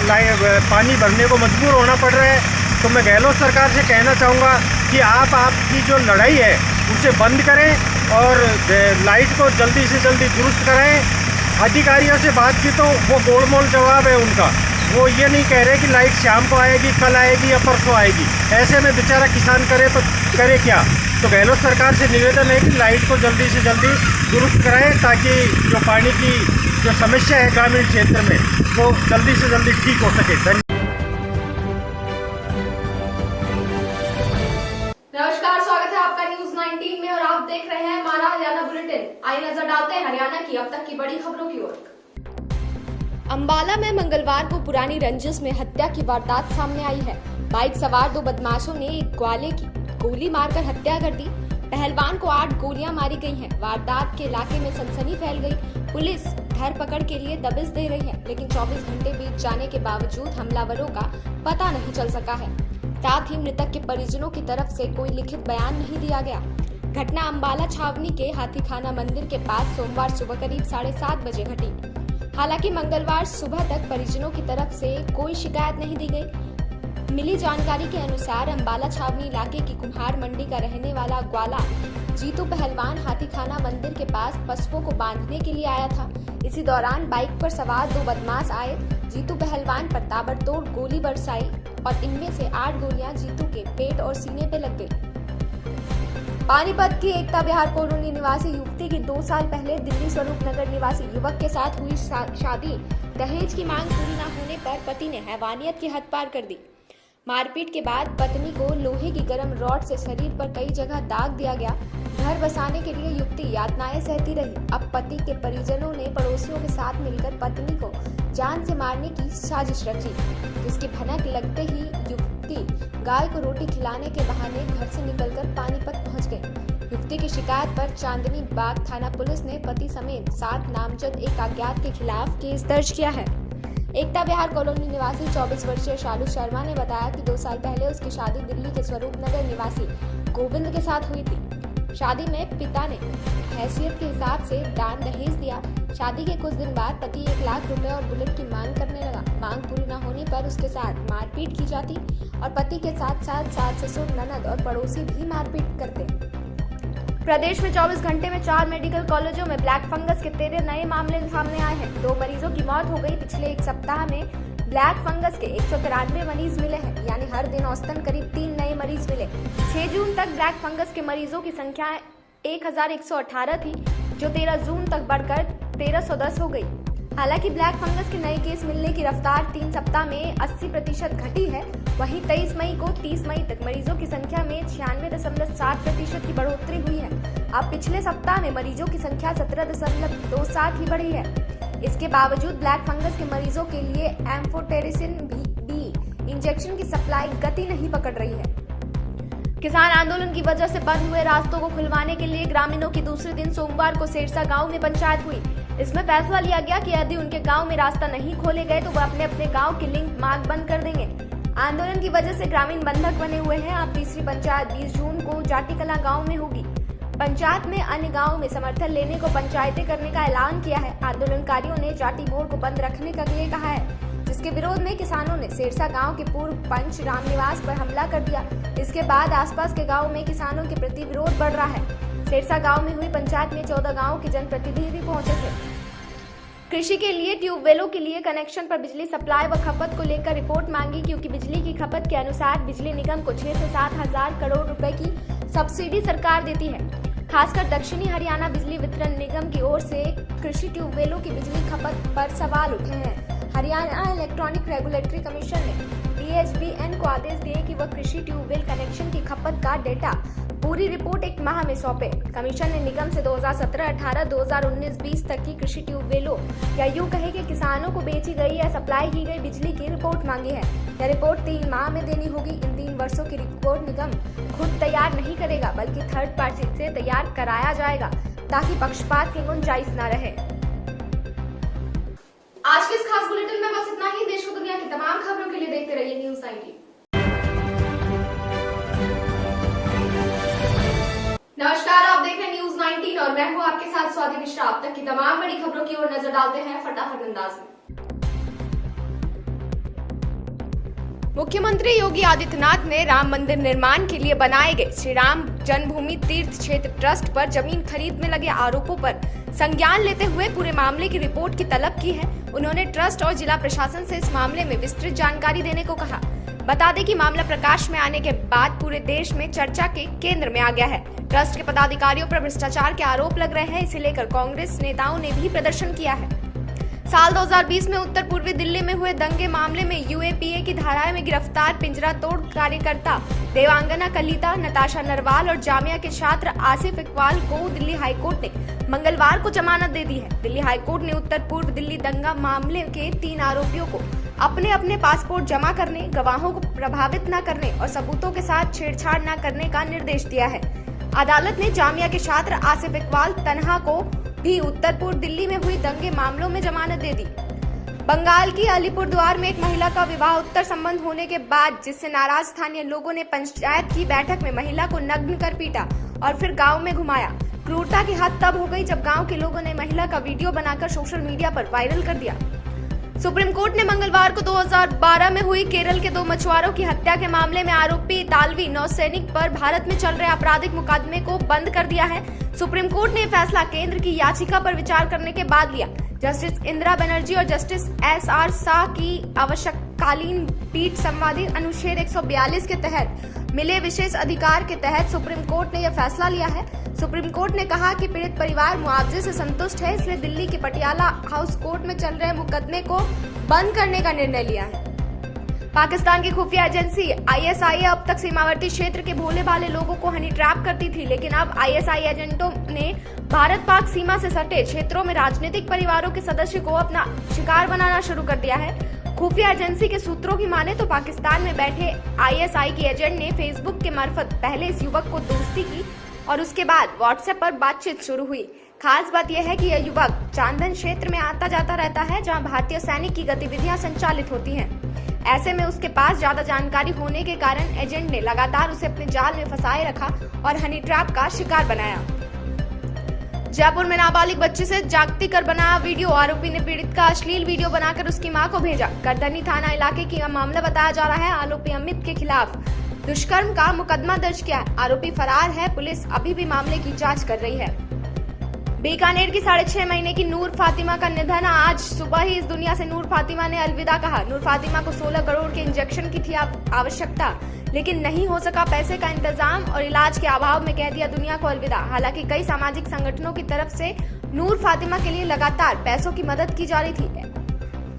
पानी भरने को मजबूर होना पड़ रहा है। तो मैं गहलोत सरकार से कहना चाहूँगा कि आप आपकी जो लड़ाई है उसे बंद करें और लाइट को जल्दी से जल्दी दुरुस्त कराएं। अधिकारियों से बात की तो वो गोलमोल जवाब है उनका। वो ये नहीं कह रहे कि लाइट शाम को आएगी, कल आएगी या परसों आएगी। ऐसे में बेचारा किसान करे तो करे क्या। तो गहलोत सरकार से निवेदन है कि लाइट को जल्दी से जल्दी दुरुस्त कराएं ताकि जो पानी की जो समस्या है ग्रामीण क्षेत्र में वो जल्दी से जल्दी ठीक हो सके। नमस्कार, स्वागत है आपका न्यूज 19 में और आप देख रहे हैं हमारा हरियाणा बुलेटिन। आइए नजर डालते हैं हरियाणा की अब तक की बड़ी खबरों की ओर। अंबाला में मंगलवार को पुरानी रंजिश में हत्या की वारदात सामने आई है। बाइक सवार 2 बदमाशों ने एक ग्वाले की गोली मारकर हत्या कर दी। पहलवान को 8 गोलियां मारी गई हैं। वारदात के इलाके में सनसनी फैल गई। पुलिस धरपकड़ के लिए दबिश दे रही है, लेकिन 24 घंटे बीत जाने के बावजूद हमलावरों का पता नहीं चल सका है। साथ ही मृतक के परिजनों की तरफ से कोई लिखित बयान नहीं दिया गया। घटना अंबाला छावनी के हाथीखाना मंदिर के पास सोमवार सुबह करीब 7:30 बजे घटी। हालांकि मंगलवार सुबह तक परिजनों की तरफ से कोई शिकायत नहीं दी गई। मिली जानकारी के अनुसार अंबाला छावनी इलाके की कुम्हार मंडी का रहने वाला ग्वाला जीतू पहलवान हाथीखाना मंदिर के पास पशुओं को बांधने के लिए आया था। इसी दौरान बाइक पर सवार 2 बदमाश आए। जीतू पहलवान पर ताबड़तोड़ गोली बरसाई और इनमें से 8 गोलियां जीतू के पेट और सीने पे लग गई। पानीपत की एकता विहार कॉलोनी निवासी युवती की 2 साल पहले दिल्ली स्वरूप नगर निवासी युवक के साथ हुई शादी दहेज की मांग पूरी न होने पर पति ने हैवानियत की हद पार कर दी। मारपीट के बाद पत्नी को लोहे की गर्म रॉड से शरीर पर कई जगह दाग दिया गया। घर बसाने के लिए युवती यातनाएं सहती रही। अब पति के परिजनों ने पड़ोसियों के साथ मिलकर पत्नी को जान से मारने की साजिश रची, जिसकी भनक लगते ही युवती गाय को रोटी खिलाने के बहाने घर से निकलकर पानीपत पहुंच गई। युवती की शिकायत पर चांदनी बाग थाना पुलिस ने पति समेत 7 नामजद एक अज्ञात के खिलाफ केस दर्ज किया है। एकता विहार कॉलोनी निवासी 24 वर्षीय शालू शर्मा ने बताया कि 2 साल पहले उसकी शादी दिल्ली के स्वरूप नगर निवासी गोविंद के साथ हुई थी। शादी में पिता ने हैसियत के हिसाब से दान दहेज दिया। शादी के कुछ दिन बाद पति 1 लाख रुपए और बुलेट की मांग करने लगा। मांग पूरी न होने पर उसके साथ मारपीट की जाती और पति के साथ साथ सास ससुर ननद और पड़ोसी भी मारपीट करते। प्रदेश में 24 घंटे में 4 मेडिकल कॉलेजों में ब्लैक फंगस के 13 नए मामले सामने आए हैं। 2 मरीजों की मौत हो गई। पिछले 1 सप्ताह में ब्लैक फंगस के 193 मरीज मिले हैं, यानी हर दिन औसतन करीब 3 नए मरीज मिले। 6 जून तक ब्लैक फंगस के मरीजों की संख्या 1118 थी, जो 13 जून तक बढ़कर 1310 हो गई। हालांकि ब्लैक फंगस के नए केस मिलने की रफ्तार 3 सप्ताह में 80% घटी है। वहीं 23 मई को 30 मई तक मरीजों की संख्या में 96.7% की बढ़ोतरी हुई है। अब पिछले सप्ताह में मरीजों की संख्या 17.27 ही बढ़ी है। इसके बावजूद ब्लैक फंगस के मरीजों के लिए एम्फोटेरिसिन बी इंजेक्शन की सप्लाई गति नहीं पकड़ रही है। किसान आंदोलन की वजह से बंद हुए रास्तों को खुलवाने के लिए ग्रामीणों की दूसरे दिन सोमवार को सेरसा गांव में पंचायत हुई। इसमें फैसला लिया गया कि यदि उनके गांव में रास्ता नहीं खोले गए तो वह अपने अपने गांव के लिंक मार्ग बंद कर देंगे। आंदोलन की वजह से ग्रामीण बंधक बने हुए हैं। अब तीसरी पंचायत 20 जून को जाटीकला गांव में होगी। पंचायत में अन्य गांव में समर्थन लेने को पंचायतें करने का ऐलान किया है। आंदोलनकारियों ने जाटी मोड़ को बंद रखने के लिए कहा है, जिसके जिसके विरोध में किसानों ने सिरसा गांव के पूर्व पंच रामनिवास पर हमला कर दिया। इसके बाद आसपास के गांव में किसानों के प्रति विरोध बढ़ रहा है। सिरसा गांव में हुई पंचायत में 14 गांव के जनप्रतिनिधि पहुंचे थे। कृषि के लिए ट्यूबवेलों के लिए कनेक्शन पर बिजली सप्लाई व खपत को लेकर रिपोर्ट मांगी, क्योंकि बिजली की खपत के अनुसार बिजली निगम को 6 से 7 हजार करोड़ रुपए की सब्सिडी सरकार देती है। खासकर दक्षिणी हरियाणा बिजली वितरण निगम की ओर से कृषि ट्यूबवेलों की बिजली खपत पर सवाल उठे हैं। हरियाणा इलेक्ट्रॉनिक रेगुलेटरी कमीशन ने DHBN को आदेश दिए कि वह कृषि ट्यूबवेल कनेक्शन की खपत का डेटा पूरी रिपोर्ट 1 माह में सौंपे। कमीशन ने निगम से 2017-18, 2019-20 तक की कृषि ट्यूबवेलों या यूं कहे कि किसानों को बेची गई या सप्लाई की गई बिजली की रिपोर्ट मांगी है। यह रिपोर्ट 3 माह में देनी होगी। इन 3 वर्षों की रिपोर्ट निगम खुद तैयार नहीं करेगा, बल्कि थर्ड पार्टी से तैयार कराया जाएगा, ताकि पक्षपात की गुंजाइश न रहे। आज के इस खास बुलेटिन में बस इतना ही। देश और दुनिया की तमाम खबरों के लिए देखते रहिए न्यूज़ 19। नमस्कार, आप देख रहे हैं न्यूज़ 19 और मैं हूं आपके साथ स्वाति मिश्रा। अब तक की तमाम बड़ी खबरों की ओर नजर डालते हैं फटाफट अंदाज में। मुख्यमंत्री योगी आदित्यनाथ ने राम मंदिर निर्माण के लिए बनाए गए श्री राम जन्मभूमि तीर्थ क्षेत्र ट्रस्ट पर जमीन खरीद में लगे आरोपों पर संज्ञान लेते हुए पूरे मामले की रिपोर्ट की तलब की है। उन्होंने ट्रस्ट और जिला प्रशासन से इस मामले में विस्तृत जानकारी देने को कहा। बता दें कि मामला प्रकाश में आने के बाद पूरे देश में चर्चा के केंद्र में आ गया है। ट्रस्ट के पदाधिकारियों पर भ्रष्टाचार के आरोप लग रहे हैं, इसे लेकर कांग्रेस नेताओं ने भी प्रदर्शन किया है। साल 2020 में उत्तर पूर्वी दिल्ली में हुए दंगे मामले में UAPA की धाराएं में गिरफ्तार पिंजरा तोड़ कार्यकर्ता देवांगना कलिता, नताशा नरवाल और जामिया के छात्र आसिफ इकबाल को दिल्ली हाईकोर्ट ने मंगलवार को जमानत दे दी है। दिल्ली हाईकोर्ट ने उत्तर पूर्व दिल्ली दंगा मामले के 3 आरोपियों को अपने अपने पासपोर्ट जमा करने, गवाहों को प्रभावित न करने और सबूतों के साथ छेड़छाड़ न करने का निर्देश दिया है। अदालत ने जामिया के छात्र आसिफ इकबाल तन्हा को भी उत्तर पूर्व दिल्ली में हुई दंगे मामलों में जमानत दे दी। बंगाल की अलीपुरद्वार में एक महिला का विवाह उत्तर संबंध होने के बाद जिससे नाराज स्थानीय लोगों ने पंचायत की बैठक में महिला को नग्न कर पीटा और फिर गांव में घुमाया। क्रूरता की हद तब हो गई जब गांव के लोगों ने महिला का वीडियो बनाकर सोशल मीडिया पर वायरल कर दिया। सुप्रीम कोर्ट ने मंगलवार को 2012 में हुई केरल के 2 मछुआरों की हत्या के मामले में आरोपी इतालवी नौसैनिक पर भारत में चल रहे आपराधिक मुकदमे को बंद कर दिया है। सुप्रीम कोर्ट ने फैसला केंद्र की याचिका पर विचार करने के बाद लिया। जस्टिस इंदिरा बनर्जी और जस्टिस SR शाह की आवश्यककालीन पीठ संवादी अनुच्छेद 142 के तहत मिले विशेष अधिकार के तहत सुप्रीम कोर्ट ने यह फैसला लिया है। सुप्रीम कोर्ट ने कहा कि पीड़ित परिवार मुआवजे से संतुष्ट है, इसलिए दिल्ली के पटियाला हाउस कोर्ट में चल रहे मुकदमे को बंद करने का निर्णय लिया है। पाकिस्तान की खुफिया एजेंसी ISI अब तक सीमावर्ती क्षेत्र के भोले भाले लोगों को हनी ट्रैप करती थी, लेकिन अब ISI एजेंटों ने भारत पाक सीमा से सटे क्षेत्रों में राजनीतिक परिवारों के सदस्य को अपना शिकार बनाना शुरू कर दिया है। खुफिया एजेंसी के सूत्रों की माने तो पाकिस्तान में बैठे ISI के एजेंट ने फेसबुक के मार्फत पहले इस युवक को दोस्ती की और उसके बाद व्हाट्सएप पर बातचीत शुरू हुई। खास बात यह है कि यह युवक चांदन क्षेत्र में आता जाता रहता है, जहां भारतीय सैनिक की गतिविधियां संचालित होती हैं। ऐसे में उसके पास ज्यादा जानकारी होने के कारण एजेंट ने लगातार उसे अपने जाल में फंसाए रखा और हनी ट्रैप का शिकार बनाया। जयपुर में नाबालिग बच्चे से जागती कर बनाया वीडियो। आरोपी ने पीड़ित का अश्लील वीडियो बनाकर उसकी मां को भेजा। करधनी थाना इलाके की मामला बताया जा रहा है। आरोपी अमित के खिलाफ दुष्कर्म का मुकदमा दर्ज किया है। आरोपी फरार है। पुलिस अभी भी मामले की जांच कर रही है। बीकानेर की 6.5 महीने की नूर फातिमा का निधन। आज सुबह ही इस दुनिया से नूर फातिमा ने अलविदा कहा। नूर फातिमा को 16 करोड़ के इंजेक्शन की थी आवश्यकता, लेकिन नहीं हो सका पैसे का इंतजाम और इलाज के अभाव में कह दिया दुनिया को अलविदा। हालांकि कई सामाजिक संगठनों की तरफ से नूर फातिमा के लिए लगातार पैसों की मदद की जा रही थी।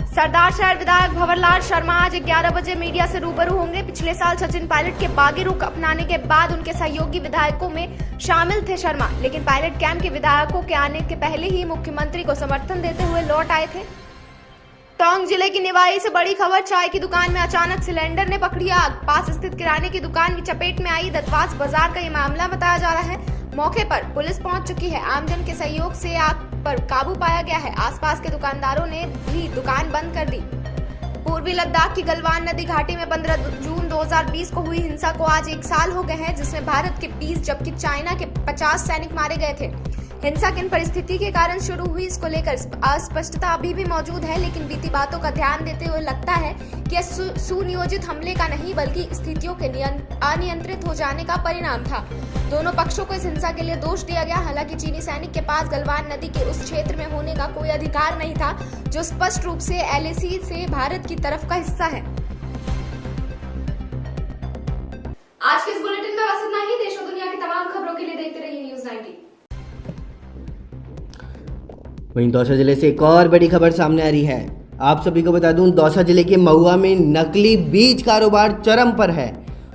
सरदार शहर विधायक भंवरलाल शर्मा आज 11 बजे मीडिया से रूबरू होंगे। पिछले साल सचिन पायलट के बागी रुख अपनाने के बाद उनके सहयोगी विधायकों में शामिल थे शर्मा, लेकिन पायलट कैंप के विधायकों के आने के पहले ही मुख्यमंत्री को समर्थन देते हुए लौट आए थे। टोंक जिले की निवाई से बड़ी खबर। चाय की दुकान में अचानक सिलेंडर ने पकड़ी आग। पास स्थित किराने की दुकान की चपेट में आई। दत्तवास बाजार का ये मामला बताया जा रहा है। मौके पर पुलिस पहुंच चुकी है। आमजन के सहयोग से आग पर काबू पाया गया है। आसपास के दुकानदारों ने भी दुकान बंद कर दी। पूर्वी लद्दाख की गलवान नदी घाटी में 15 जून 2020 को हुई हिंसा को आज 1 साल हो गए हैं, जिसमें भारत के 20 जबकि चाइना के 50 सैनिक मारे गए थे। हिंसा किन परिस्थिति के कारण शुरू हुई, इसको लेकर अस्पष्टता अभी भी मौजूद है, लेकिन बीती बातों का ध्यान देते हुए लगता है कि यह सुनियोजित हमले का नहीं बल्कि स्थितियों के अनियंत्रित हो जाने का परिणाम था। दोनों पक्षों को इस हिंसा के लिए दोष दिया गया। हालांकि चीनी सैनिक के पास गलवान नदी के उस क्षेत्र में होने का कोई अधिकार नहीं था जो स्पष्ट रूप से LAC से भारत की तरफ का हिस्सा है। आज के इस बुलेटिन में बस इतना ही। देश और दुनिया की तमाम खबरों के लिए देखते रहिए न्यूज़ 19। वहीं दौसा जिले से एक और बड़ी खबर सामने आ रही है। आप सभी को बता दूं, दौसा जिले के महुआ में नकली बीज कारोबार चरम पर है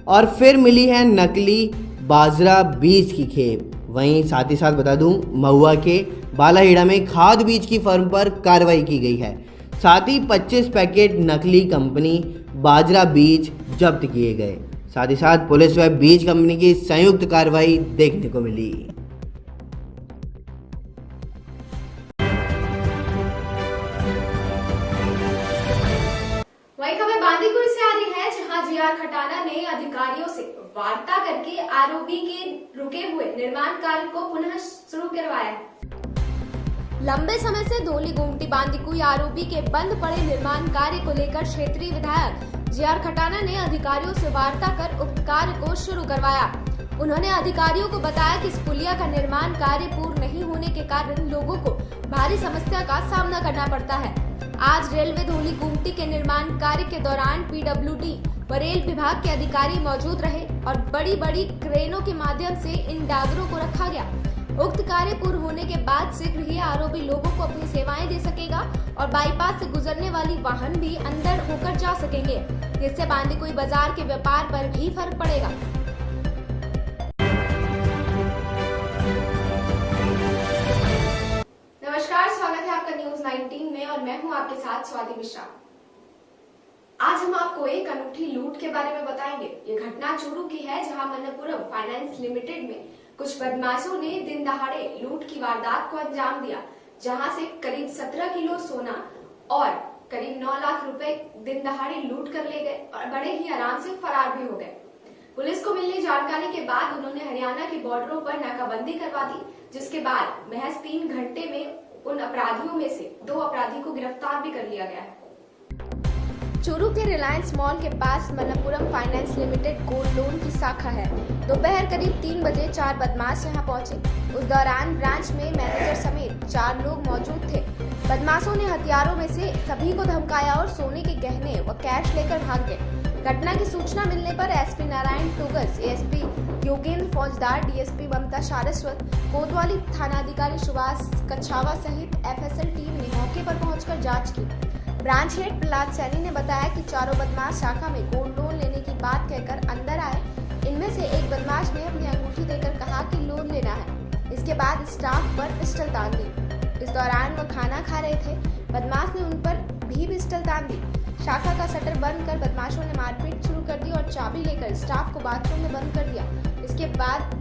और फिर मिली है नकली बाजरा बीज की खेप। वहीं साथ ही साथ बता दूं, महुआ के बालाहेड़ा में खाद बीज की फर्म पर कार्रवाई की गई है। साथ ही 25 पैकेट नकली कंपनी बाजरा बीज जब्त किए गए। साथ ही साथ पुलिस व बीज कंपनी की संयुक्त कार्रवाई देखने को मिली। वही खबर बांदीकुई से आ रही है, जहां जीआर खटाना ने अधिकारियों से वार्ता करके आरओबी के रुके हुए निर्माण कार्य को पुनः शुरू करवाया है। लंबे समय से धोली गुमटी बांदीकुई आरओबी के बंद पड़े निर्माण कार्य को लेकर क्षेत्रीय विधायक जीआर खटाना ने अधिकारियों से वार्ता कर उक्त कार्य को शुरू करवाया। उन्होंने अधिकारियों को बताया कि इस पुलिया का निर्माण कार्य पूर्ण नहीं होने के कारण लोगों को भारी समस्या का सामना करना पड़ता है। आज रेलवे धोली गुमटी के निर्माण कार्य के दौरान PWD व रेल विभाग के अधिकारी मौजूद रहे और बड़ी बड़ी क्रेनों के माध्यम से इन डागरों को रखा गया। उक्त कार्य पूर्ण होने के बाद शीघ्र ही आरओबी लोगों को अपनी सेवाएं दे सकेगा और बाईपास से गुजरने वाली वाहन भी अंदर होकर जा सकेंगे, जिससे बांदीकुई बाजार के व्यापार पर भी फर्क पड़ेगा। नमस्कार, स्वागत है आपका न्यूज़ 19 में और मैं हूं आपके साथ स्वाति मिश्रा। आज हम आपको एक अनूठी लूट के बारे में बताएंगे। ये घटना चूरू की है, जहां मनपुरम फाइनेंस लिमिटेड में कुछ बदमाशों ने दिन दहाड़े लूट की वारदात को अंजाम दिया, जहां से करीब 17 किलो सोना और करीब 9 लाख रुपए दिन दहाड़े लूट कर ले गए और बड़े ही आराम से फरार भी हो गए। पुलिस को मिली जानकारी के बाद उन्होंने हरियाणा के बॉर्डरों पर नाकाबंदी करवा दी, जिसके बाद महज 3 घंटे में उन अपराधियों में से 2 अपराधी को गिरफ्तार भी कर लिया गया है। चूरू के रिलायंस मॉल के पास Manappuram finance limited gold loan की शाखा है। दोपहर करीब 3 बजे 4 बदमाश यहां पहुंचे। उस दौरान ब्रांच में मैनेजर समेत 4 लोग मौजूद थे। बदमाशों ने हथियारों में से सभी को धमकाया और सोने के गहने व कैश लेकर भाग गए। घटना की सूचना मिलने पर एसपी नारायण टोगस, एएसपी योगेंद्र फौजदार, डीएसपी ममता सारस्वत, कोतवाली थानाधिकारी सुभाष कछावा सहित FSL टीम ने मौके पर पहुंचकर जांच की। ब्रांच हेड प्रहलाद सैनी ने बताया कि चारों बदमाश शाखा में गोल्ड लोन लेने की बात कहकर अंदर आए। इनमें से एक बदमाश ने अपनी अंगूठी देकर कहा कि लोन लेना है। इसके बाद स्टाफ पर पिस्टल तान दी। इस दौरान वो खाना खा रहे थे। बदमाश ने उन पर भी पिस्टल तान दी। शाखा का शटर बंद कर बदमाशों ने मारपीट शुरू कर दी और चाबी लेकर स्टाफ को बाथरूम में बंद कर दिया। इसके बाद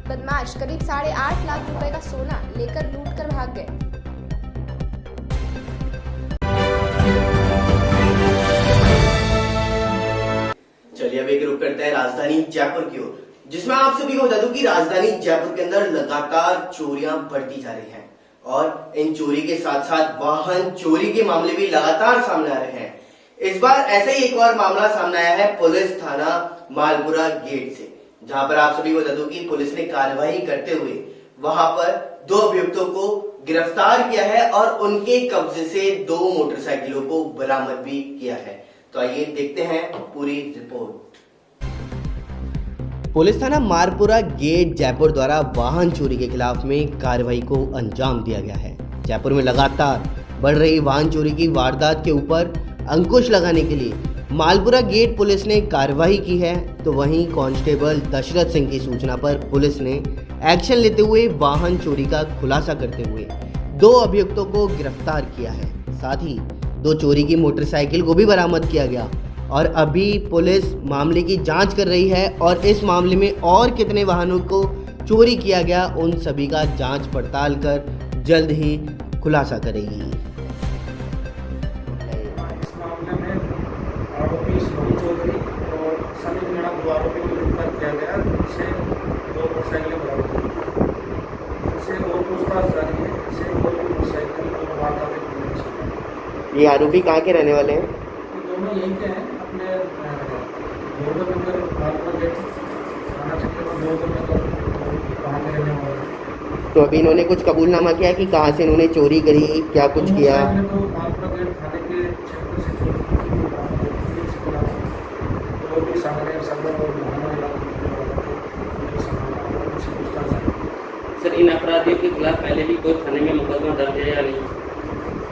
बदमाश करीब 8.5 लाख रुपए का सोना लेकर लूट कर भाग गए। चलिए अब एक रुख करते हैं राजधानी जयपुर की ओर, जिसमें आप सभी को बता दूं कि राजधानी जयपुर के अंदर लगातार चोरियां बढ़ती जा रही हैं और इन चोरी के साथ साथ वाहन चोरी के मामले भी लगातार सामने आ रहे हैं। इस बार ऐसे ही एक और मामला सामने आया है पुलिस थाना मालपुरा गेट से, जहां पर आप सभी को बता दूं कि पुलिस ने कार्रवाई करते हुए वहां पर 2 अभियुक्तों को गिरफ्तार किया है और उनके कब्जे से 2 मोटरसाइकिलों को बरामद भी किया है। तो आइए देखते हैं पूरी रिपोर्ट। पुलिस थाना मारपुरा गेट जयपुर द्वारा वाहन चोरी के खिलाफ में कार्रवाई को अंजाम दिया गया है। जयपुर में लगातार बढ़ रही वाहन चोरी की वारदात के ऊपर अंकुश लगाने के लिए मालपुरा गेट पुलिस ने कार्रवाई की है। तो वहीं कांस्टेबल दशरथ सिंह की सूचना पर पुलिस ने एक्शन लेते हुए वाहन चोरी का खुलासा करते हुए 2 अभियुक्तों को गिरफ्तार किया है। साथ ही 2 चोरी की मोटरसाइकिल को भी बरामद किया गया और अभी पुलिस मामले की जांच कर रही है और इस मामले में और कितने वाहनों को चोरी किया गया उन सभी का जांच पड़ताल कर जल्द ही खुलासा करेगी। इस मामले में आरोपी सोनू चौधरी और सनी मीणा 2 आरोपी को गिरफ्तार किया गया, जिनसे 2 मोटरसाइकिलें बरामद की। इनसे और ये आरोपी कहाँ के रहने वाले हैं? ये दोनों यहीं के हैं, अपने बोर्डर नंबर मालपुर गेट थाना क्षेत्र में बोर्डर नंबर वहाँ के रहने वाले हैं। तो अभी इन्होंने कुछ कबूलनामा किया कि कहाँ से इन्होंने चोरी करी, क्या कुछ किया? तो मालपुर गेट थाने के क्षेत्र से चोरी की तो भी सामने संदर्भ और सर, इन अपराधियों के खिलाफ पहले भी कोई थाने में मुकदमा दर्ज है या नहीं?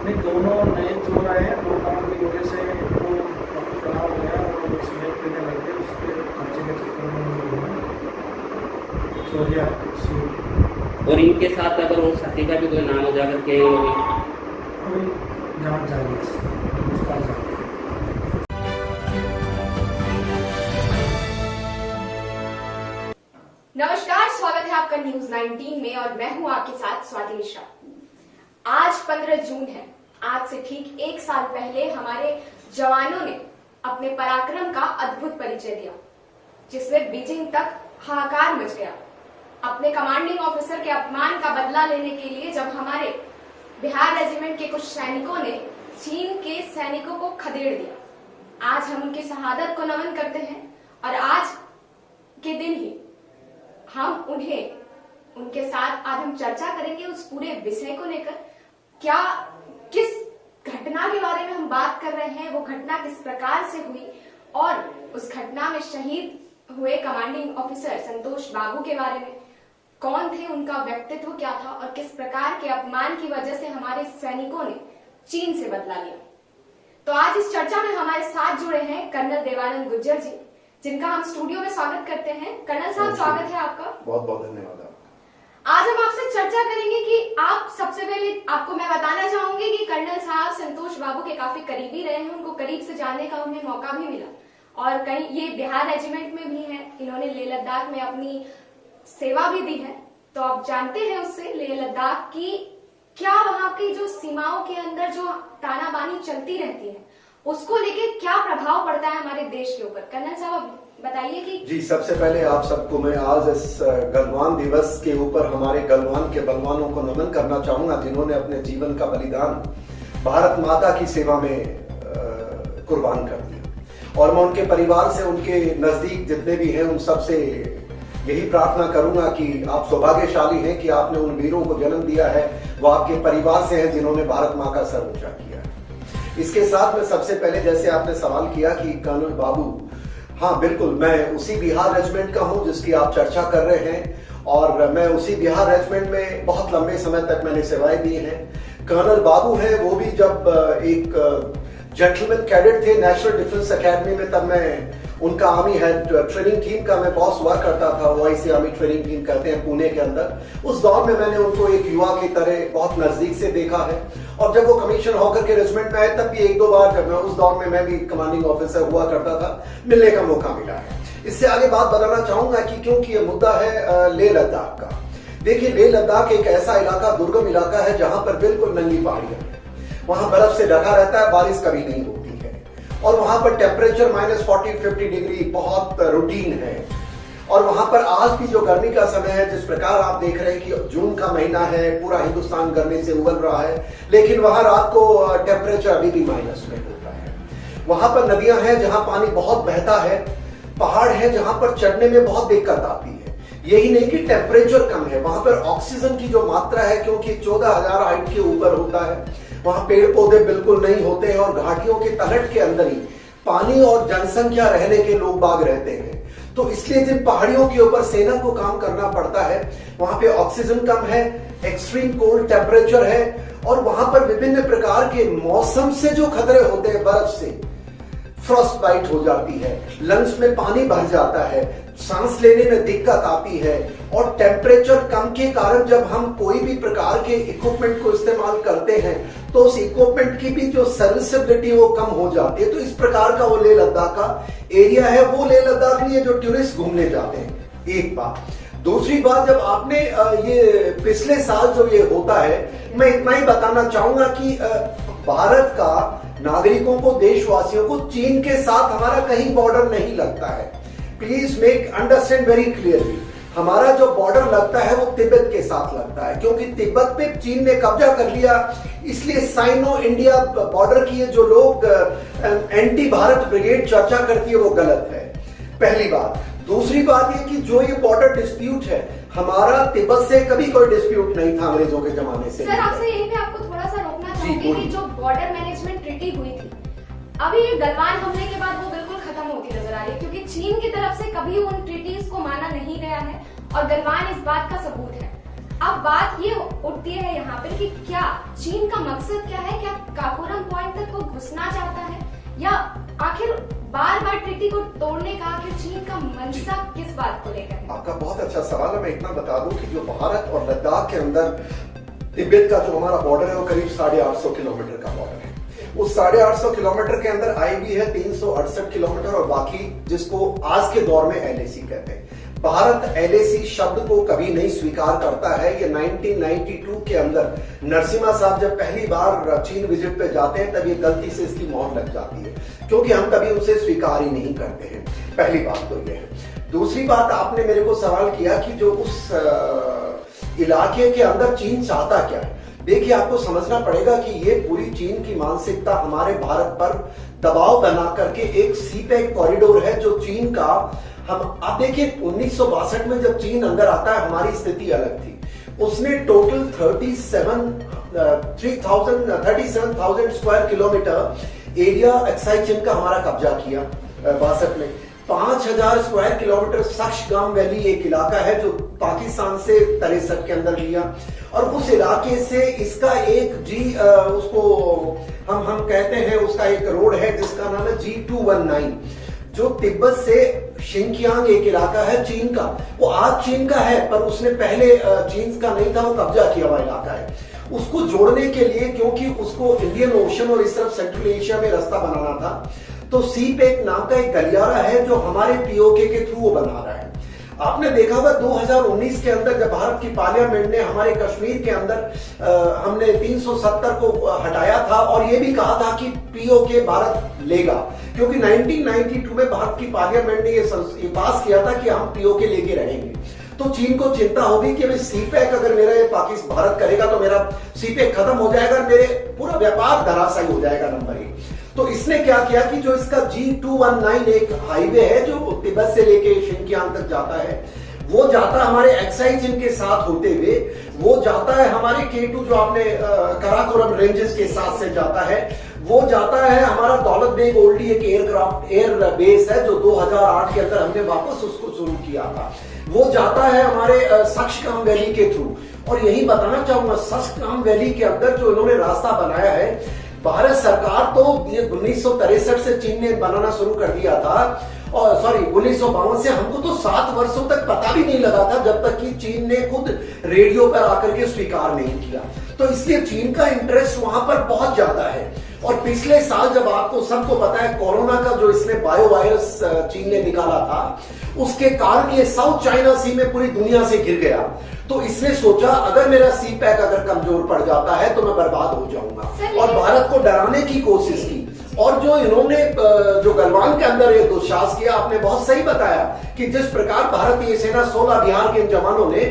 नहीं, दोनों नए चोर आए हैं, दो काम की वजह से इनको तनाव हो गया और स्मेक देने लग गए, उसके खर्चे के चक्कर में चोरियाँ शुरू की। और इनके साथ अगर वो साथी का भी कोई नाम उजागर किए होंगे? कोई जांच जारी है, उसका जारी। नमस्कार, स्वागत है आपका न्यूज 19 में और मैं हूं आपके साथ स्वाति मिश्रा। आज 15 जून है। आज से ठीक 1 साल पहले हमारे जवानों ने अपने पराक्रम का अद्भुत परिचय दिया, जिसमें बीजिंग तक हाहाकार मच गया। अपने कमांडिंग ऑफिसर के अपमान का बदला लेने के लिए जब हमारे बिहार रेजिमेंट के कुछ सैनिकों ने चीन के सैनिकों को खदेड़ दिया। आज हम उनकी शहादत को नमन करते हैं और आज के दिन ही हम उनके साथ आज हम चर्चा करेंगे उस पूरे विषय को लेकर। क्या किस घटना के बारे में हम बात कर रहे हैं, वो घटना किस प्रकार से हुई और उस घटना में शहीद हुए कमांडिंग ऑफिसर संतोष बाबू के बारे में, कौन थे, उनका व्यक्तित्व क्या था और किस प्रकार के अपमान की वजह से हमारे सैनिकों ने चीन से बदला लिया। तो आज इस चर्चा में हमारे साथ जुड़े हैं कर्नल देवानंद गुज्जर जी, जिनका हम स्टूडियो में स्वागत करते हैं। कर्नल साहब, स्वागत है आपका। बहुत बहुत धन्यवाद आपका। आज हम आपसे चर्चा करेंगे कि आप सबसे पहले आपको मैं बताना चाहूंगी कि कर्नल साहब संतोष बाबू के काफी करीबी रहे हैं, उनको करीब से जानने का उन्हें मौका भी मिला और कहीं ये बिहार रेजिमेंट में भी हैं, इन्होंने लेह लद्दाख में अपनी सेवा भी दी है। तो आप जानते हैं उससे लेह लद्दाख की क्या वहां की जो सीमाओं के अंदर जो तानाबानी चलती रहती है उसको लेके क्या प्रभाव पड़ता है हमारे देश के ऊपर। कर्नल साहब बताइए कि जी, सबसे पहले आप सबको मैं आज इस गलवान दिवस के ऊपर हमारे गलवान के बलवानों को नमन करना चाहूंगा, जिन्होंने अपने जीवन का बलिदान भारत माता की सेवा में कुर्बान कर दिया। और मैं उनके परिवार से, उनके नजदीक जितने भी हैं, उन सबसे यही प्रार्थना करूंगा कि आप सौभाग्यशाली हैं कि आपने उन वीरों को जन्म दिया है, वो आपके परिवार से हैं जिन्होंने भारत माँ का सर ऊंचा किया है। इसके साथ में सबसे पहले, जैसे आपने सवाल किया कि कर्नल बाबू, हाँ बिल्कुल, मैं उसी बिहार रेजिमेंट का हूं जिसकी आप चर्चा कर रहे हैं और मैं उसी बिहार रेजिमेंट में बहुत लंबे समय तक मैंने सेवाएं दी हैं। कर्नल बाबू हैं, वो भी जब एक जेंटलमैन कैडेट थे नेशनल डिफेंस एकेडमी में, तब मैं उनका आर्मी हेड ट्रेनिंग टीम का मैं बॉस हुआ करता था, ओआईसी आर्मी ट्रेनिंग टीम कहते हैं, पुणे के अंदर। उस दौर में मैंने उनको एक युवा की तरह बहुत नजदीक से देखा है और जब वो कमीशन होकर के रेजिमेंट में आए तब भी 1-2 बार जब मैं उस दौर में मैं भी कमांडिंग ऑफिसर हुआ करता था, मिलने का मौका मिला है। इससे आगे बात बताना चाहूंगा कि क्योंकि ये मुद्दा है लेह लद्दाख का। देखिए, लेह लद्दाख एक ऐसा इलाका, दुर्गम इलाका है जहां पर बिल्कुल नंगी पहाड़ियां हैं, वहां बर्फ से ढका रहता है, बारिश कभी नहीं होती है और वहां पर टेम्परेचर -40-50 डिग्री बहुत रूटीन है। और वहां पर आज भी जो गर्मी का समय है, जिस प्रकार आप देख रहे हैं कि जून का महीना है, पूरा हिंदुस्तान गर्मी से उबल रहा है, लेकिन वहां रात को टेम्परेचर अभी भी माइनस में होता है। वहां पर नदियां हैं जहां पानी बहुत बहता है, पहाड़ है जहां पर चढ़ने में बहुत दिक्कत आती है। यही नहीं कि टेम्परेचर कम है, वहां पर ऑक्सीजन की जो मात्रा है, क्योंकि 14,000 हाइट के ऊपर होता है, वहां पेड़ पौधे बिल्कुल नहीं होते हैं और घाटियों के तलहट के अंदर ही पानी और जनसंख्या रहने के लोग बाग रहते हैं। तो इसलिए जिन पहाड़ियों के ऊपर सेना को काम करना पड़ता है, वहां पे ऑक्सीजन कम है, एक्सट्रीम कोल्ड टेम्परेचर है और वहां पर विभिन्न प्रकार के मौसम से जो खतरे होते हैं, बर्फ से फ्रॉस्ट बाइट हो जाती है, लंग्स में पानी भर जाता है, सांस लेने में दिक्कत आती है और टेम्परेचर कम के कारण जब हम कोई भी प्रकार के इक्विपमेंट को इस्तेमाल करते हैं तो उस इक्विपमेंट की भी जो सर्विसेबिलिटी वो कम हो जाती है। तो इस प्रकार का वो लेह लद्दाख का एरिया है। वो लेह लद्दाख नहीं है जो टूरिस्ट घूमने जाते हैं, एक बात। दूसरी बात, जब आपने ये पिछले साल जो ये होता है, मैं इतना ही बताना चाहूंगा कि भारत का नागरिकों को, देशवासियों को चीन के साथ हमारा कहीं बॉर्डर नहीं लगता है। Please make understand very clearly, हमारा जो बॉर्डर लगता है वो तिब्बत के साथ लगता है, क्योंकि तिब्बत पे चीन ने कब्जा कर लिया, इसलिए साइनो इंडिया बॉर्डर की ये जो लोग एंटी भारत ब्रिगेड चर्चा करती है वो गलत है, पहली बात। दूसरी बात ये कि जो ये बॉर्डर डिस्प्यूट है, हमारा तिब्बत से कभी कोई डिस्प्यूट नहीं था अंग्रेजों के जमाने से। सर आपसे यहीं पे आपको थोड़ा सा रोकना चाहूंगी कि जो बॉर्डर मैनेजमेंट ट्रीटी हुई थी, अभी ये गलवान हमले के बाद वो बिल्कुल खत्म होती नजर आ रही है, क्योंकि चीन की तरफ से कभी उन ट्रीटीज को माना नहीं गया है और गलवान इस बात का सबूत है। अब बात ये उठती है यहाँ पर कि क्या चीन का मकसद क्या है, क्या काकोरम पॉइंट तक वो घुसना चाहता है, या आखिर बार बार ट्रीटी को तोड़ने का आखिर चीन का मंशा किस बात को लेकर है? आपका बहुत अच्छा सवाल है। मैं इतना बता दूं कि जो भारत और लद्दाख के अंदर तिब्बत का जो हमारा बॉर्डर है वो करीब 850 किलोमीटर का बॉर्डर है। उस 850 किलोमीटर के अंदर आईबी है 368 किलोमीटर और बाकी जिसको आज के दौर में एलएसी कहते हैं। भारत एलएसी शब्द को कभी नहीं स्वीकार करता है। ये 1992 के अंदर नरसिम्हा साहब जब पहली बार चीन विजिट पे जाते हैं तब ये गलती से इसकी मोहर लग जाती है, क्योंकि हम कभी उसे स्वीकार ही नहीं करते हैं। पहली बात तो ये है। दूसरी बात, आपने मेरे को सवाल किया कि जो उस इलाके के अंदर चीन चाहता क्या है। देखिए, आपको समझना पड़ेगा कि ये पूरी चीन की मानसिकता हमारे भारत पर दबाव बना करके एक सीपैक कॉरिडोर है जो चीन का हम आप देखिए 1962 में जब चीन अंदर आता है हमारी स्थिति अलग थी। उसने टोटल 37,000 स्क्वायर किलोमीटर एरिया एक्साई चीन का हमारा कब्जा किया 62 में। 5,000 स्क्वायर किलोमीटर सक्शगाम वैली एक इलाका है जो पाकिस्तान से 63 के अंदर लिया, और उस इलाके से इसका एक उसको हम कहते हैं, उसका एक रोड है जिसका नाम है G219 जो तिब्बत से शिंकियांग एक इलाका है चीन का, वो आज चीन का है पर उसने पहले चीन का नहीं था, वो कब्जा किया हुआ इलाका है। उसको जोड़ने के लिए, क्योंकि उसको इंडियन ओशन और इस तरफ सेंट्रल एशिया में रास्ता बनाना था, तो सीपैक नाम का एक गलियारा है जो हमारे पीओके के थ्रू वो बना रहा है। आपने देखा होगा 2019 के अंदर जब भारत की पार्लियामेंट ने हमारे कश्मीर के अंदर हमने 370 को हटाया था और ये भी कहा था कि पीओके भारत लेगा, क्योंकि 1992 में भारत की पार्लियामेंट ने ये पास किया था कि हम पीओके लेके रहेंगे। तो चीन को चिंता होगी कि भाई सीपैक अगर मेरा ये पाकिस्तान भारत करेगा तो मेरा सीपैक खत्म हो जाएगा, मेरे पूरा व्यापार धराशायी हो जाएगा, नंबर 1। तो इसने क्या किया कि जो इसका G219 एक हाईवे है जो तिब्बत से लेके शिंकियांग तक जाता है, वो जाता है हमारे एक्साई चीन के साथ होते हुए, वो जाता है हमारे K2 जो आपने कराकोरम रेंजेस के साथ से जाता है, वो जाता है हमारा दौलत बेग ओल्डी एक एयर बेस है जो 2008 के अंदर हमने वापस उसको शुरू किया था, वो जाता है हमारे सक्शगाम वैली के थ्रू। और यही बताना चाहूंगा, सक्शगाम वैली के अंदर जो इन्होंने रास्ता बनाया है, भारत सरकार तो ये 1963 से चीन ने बनाना शुरू कर दिया था, और 1952 से, हमको तो 7 वर्षों तक पता भी नहीं लगा था जब तक कि चीन ने खुद रेडियो पर आकर के स्वीकार नहीं किया। तो इसलिए चीन का इंटरेस्ट वहां पर बहुत ज्यादा है। और पिछले साल जब आपको सबको पता है कोरोना का जो इसने बायो वायरस चीन ने निकाला था, उसके कारण ये साउथ चाइना सी में पूरी दुनिया से गिर गया। तो इसने सोचा अगर मेरा सीपैक अगर कमजोर पड़ जाता है तो मैं बर्बाद हो जाऊंगा, और भारत को डराने की कोशिश की। और जो इन्होंने जो गलवान के अंदर ये दुस्साहस किया, आपने बहुत सही बताया कि जिस प्रकार भारतीय सेना 16 बिहार के जवानों ने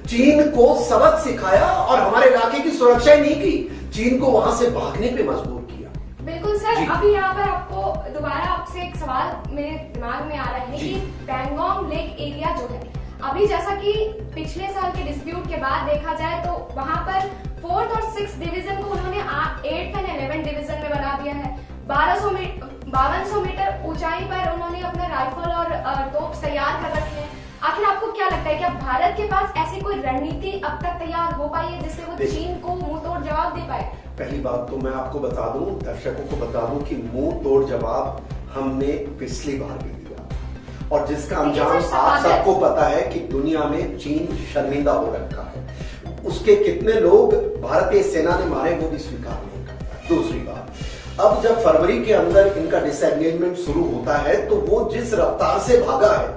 चीन को सबक सिखाया और हमारे इलाके की सुरक्षा ही नहीं की, चीन को वहां से भागने पे मजबूर किया। बिल्कुल सर, अभी यहाँ पर आपको दोबारा आपसे एक सवाल मेरे दिमाग में आ रहा है कि पैंगोंग लेक एरिया जो है, अभी जैसा कि पिछले साल के डिस्प्यूट के बाद देखा जाए तो वहां पर 4th और 6th डिवीजन को उन्होंने 8th एंड 11th डिवीजन में बना दिया है। 5200 मीटर ऊंचाई पर उन्होंने अपने राइफल और तोप तैयार कर रखे हैं। आखिर आपको क्या लगता है कि भारत के पास ऐसी कोई रणनीति अब तक तैयार हो पाई है जिससे वो चीन को मुंह तोड़ जवाब दे पाए? पहली बात तो मैं आपको बता दूं, दर्शकों को बता दूं कि मुंह तोड़ जवाब हमने पिछली बार भी दिया, और जिसका अंजाम आप सबको पता है कि दुनिया में चीन शर्मिंदा हो रखा है। उसके कितने लोग भारतीय सेना ने मारे वो भी स्वीकार नहीं करता। दूसरी बात, अब जब फरवरी के अंदर इनका डिसएंगेजमेंट शुरू होता है तो वो जिस रफ्तार से भागा है,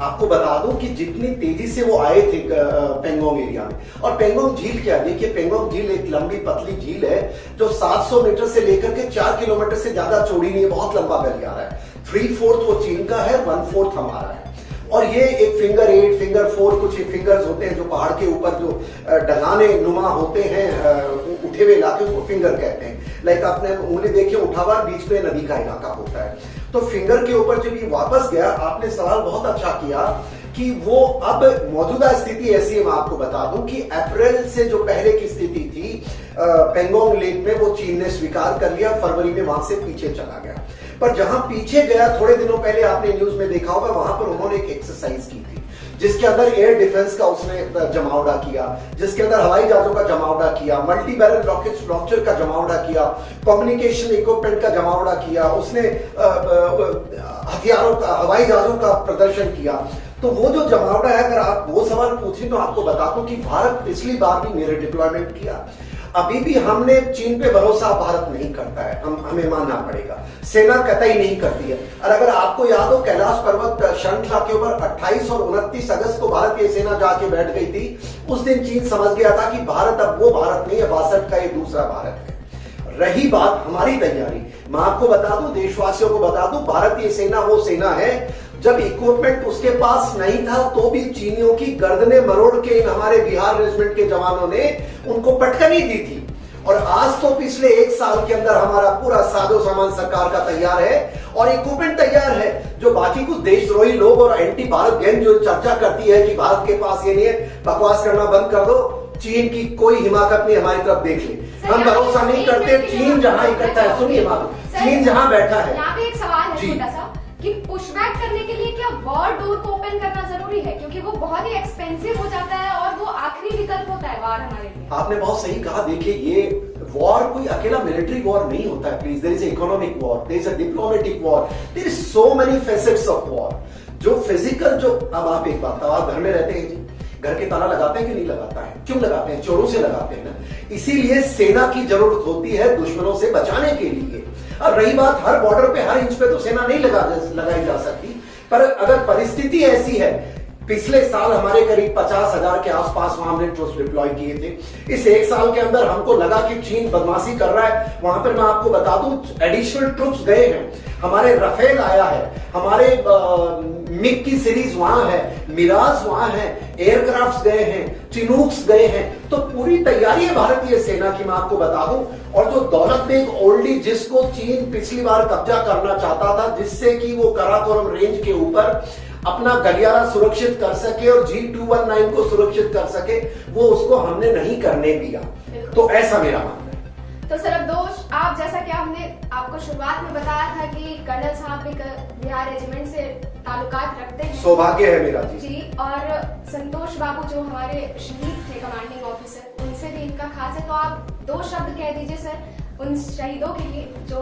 आपको बता दूं कि जितनी तेजी से वो आए थे पेंगोंग एरिया में। और पेंगोंग झील क्या है, देखिए पेंगोंग झील एक लंबी पतली झील है जो 700 मीटर से लेकर के 4 किलोमीटर से ज्यादा चौड़ी नहीं है, बहुत लंबा गलियारा है। 3/4 वो चीन का है, 1/4 हमारा है। और ये एक फिंगर 8, फिंगर 4 कुछ फिंगर्स होते हैं जो पहाड़ के ऊपर जो ढलाने नुमा होते हैं, उठे हुए इलाके को फिंगर कहते हैं। लाइक आपने उंगली देखिए, उठा हुआ बीच में नदी का इलाका होता है। तो फिंगर के ऊपर जब ये वापस गया, आपने सवाल बहुत अच्छा किया कि वो अब मौजूदा स्थिति ऐसी है। मैं आपको बता दूं कि अप्रैल से जो पहले की स्थिति थी पेंगोंग लेक में, वो चीन ने स्वीकार कर लिया, फरवरी में वहां से पीछे चला गया। पर जहां पीछे गया, थोड़े दिनों पहले आपने न्यूज में देखा होगा, वहां पर उन्होंने एक एक्सरसाइज की थी जिसके अंदर एयर डिफेंस का उसने जमावड़ा किया, जिसके अंदर हवाई जहाजों का जमावड़ा किया, मल्टी बैरल रॉकेट लॉन्चर का जमावड़ा किया, कम्युनिकेशन इक्विपमेंट का जमावड़ा किया, उसने हथियारों का, हवाई जहाजों का प्रदर्शन किया। तो वो जो जमावड़ा है, अगर आप वो सवाल पूछें तो आपको बता दूं कि भारत पिछली बार भी मेरे डिप्लॉयमेंट किया। अभी भी हमने चीन पे भरोसा भारत नहीं करता है, हमें मानना पड़ेगा। सेना कतई नहीं करती है। और अगर आपको याद हो, कैलाश पर्वत श्रृंखला के ऊपर 28 और 29 अगस्त को भारतीय सेना जाके बैठ गई थी। उस दिन चीन समझ गया था कि भारत अब वो भारत नहीं है, 62 का ये दूसरा भारत है। रही बात हमारी तैयारी, मैं आपको बता दूं, देशवासियों को बता दूं, भारतीय सेना वो सेना है जब इक्विपमेंट उसके पास नहीं था तो भी चीनियों की गर्दनें मरोड़ के इन हमारे बिहार रेजिमेंट के जवानों ने उनको पटकनी दी थी। और आज तो पिछले 1 साल के अंदर हमारा पूरा साजो सामान सरकार का तैयार है और इक्विपमेंट तैयार है। जो बाकी कुछ देशद्रोही लोग और एंटी भारत गैंग जो चर्चा करती है कि भारत के पास ये नहीं है, बकवास करना बंद कर दो। चीन की कोई हिमाकत नहीं, हमारी तरफ देख ले। हम भरोसा नहीं करते। चीन जहां इकट्ठा है, सुनिए बात, चीन जहां बैठा है। यहाँ पे एक सवाल है छोटा सा कि पुशबैक करने के लिए क्या वॉर डोर को ओपन करना जरूरी है, क्योंकि वो बहुत ही एक्सपेंसिव हो जाता है और वो आखिरी विकल्प होता है वॉर हमारे लिए। आपने बहुत सही कहा। देखिए, ये वॉर कोई अकेला मिलिट्री वॉर नहीं होता है। Please, there is economic war, there is a diplomatic war, there is so many facets of war. जो फिजिकल, जो अब आप एक बात, आप घर में रहते हैं जी, घर के ताला लगाते हैं कि नहीं लगाता है? क्यों लगाते हैं? चोरों से लगाते हैं ना। इसीलिए सेना की जरूरत होती है दुश्मनों से बचाने के लिए। अब रही बात, हर बॉर्डर पे, हर इंच पे तो सेना नहीं लगाई जा सकती, पर अगर परिस्थिति ऐसी है, पिछले साल हमारे करीब 50,000 के आसपास वहां हमने ट्रूप्स डिप्लॉय किए थे। इस 1 साल के अंदर हमको लगा कि चीन बदमाशी कर रहा है, वहां पर मैं आपको बता दूं एडिशनल ट्रूप्स गए हैं। हमारे राफेल आया है, हमारे मिग की सीरीज वहां है, मिराज वहां है, एयरक्राफ्ट गए हैं, चिनूक्स गए हैं। तो पूरी तैयारी है भारतीय सेना की, मैं आपको बता दूं। और जो दौलत बेग ओल्डी, जिसको चीन पिछली बार कब्जा करना चाहता था, जिससे कि वो कराकोरम रेंज के ऊपर अपना गलियारा सुरक्षित कर सके और G219 को सुरक्षित कर सके, वो उसको हमने नहीं करने दिया। तो ऐसा मेरा मानना है। तो सर अफदोस, आप जैसा कि हमने आपको शुरुआत में बताया था कि कर्नल साहब भी बिहार रेजिमेंट से ताल्लुकात रखते हैं। सौभाग्य है मेरा जी। और संतोष बाबू जो हमारे शहीद थे, कमांडिंग ऑफिसर, उनसे भी इनका खास है। तो आप 2 शब्द कह दीजिए सर उन शहीदों के लिए जो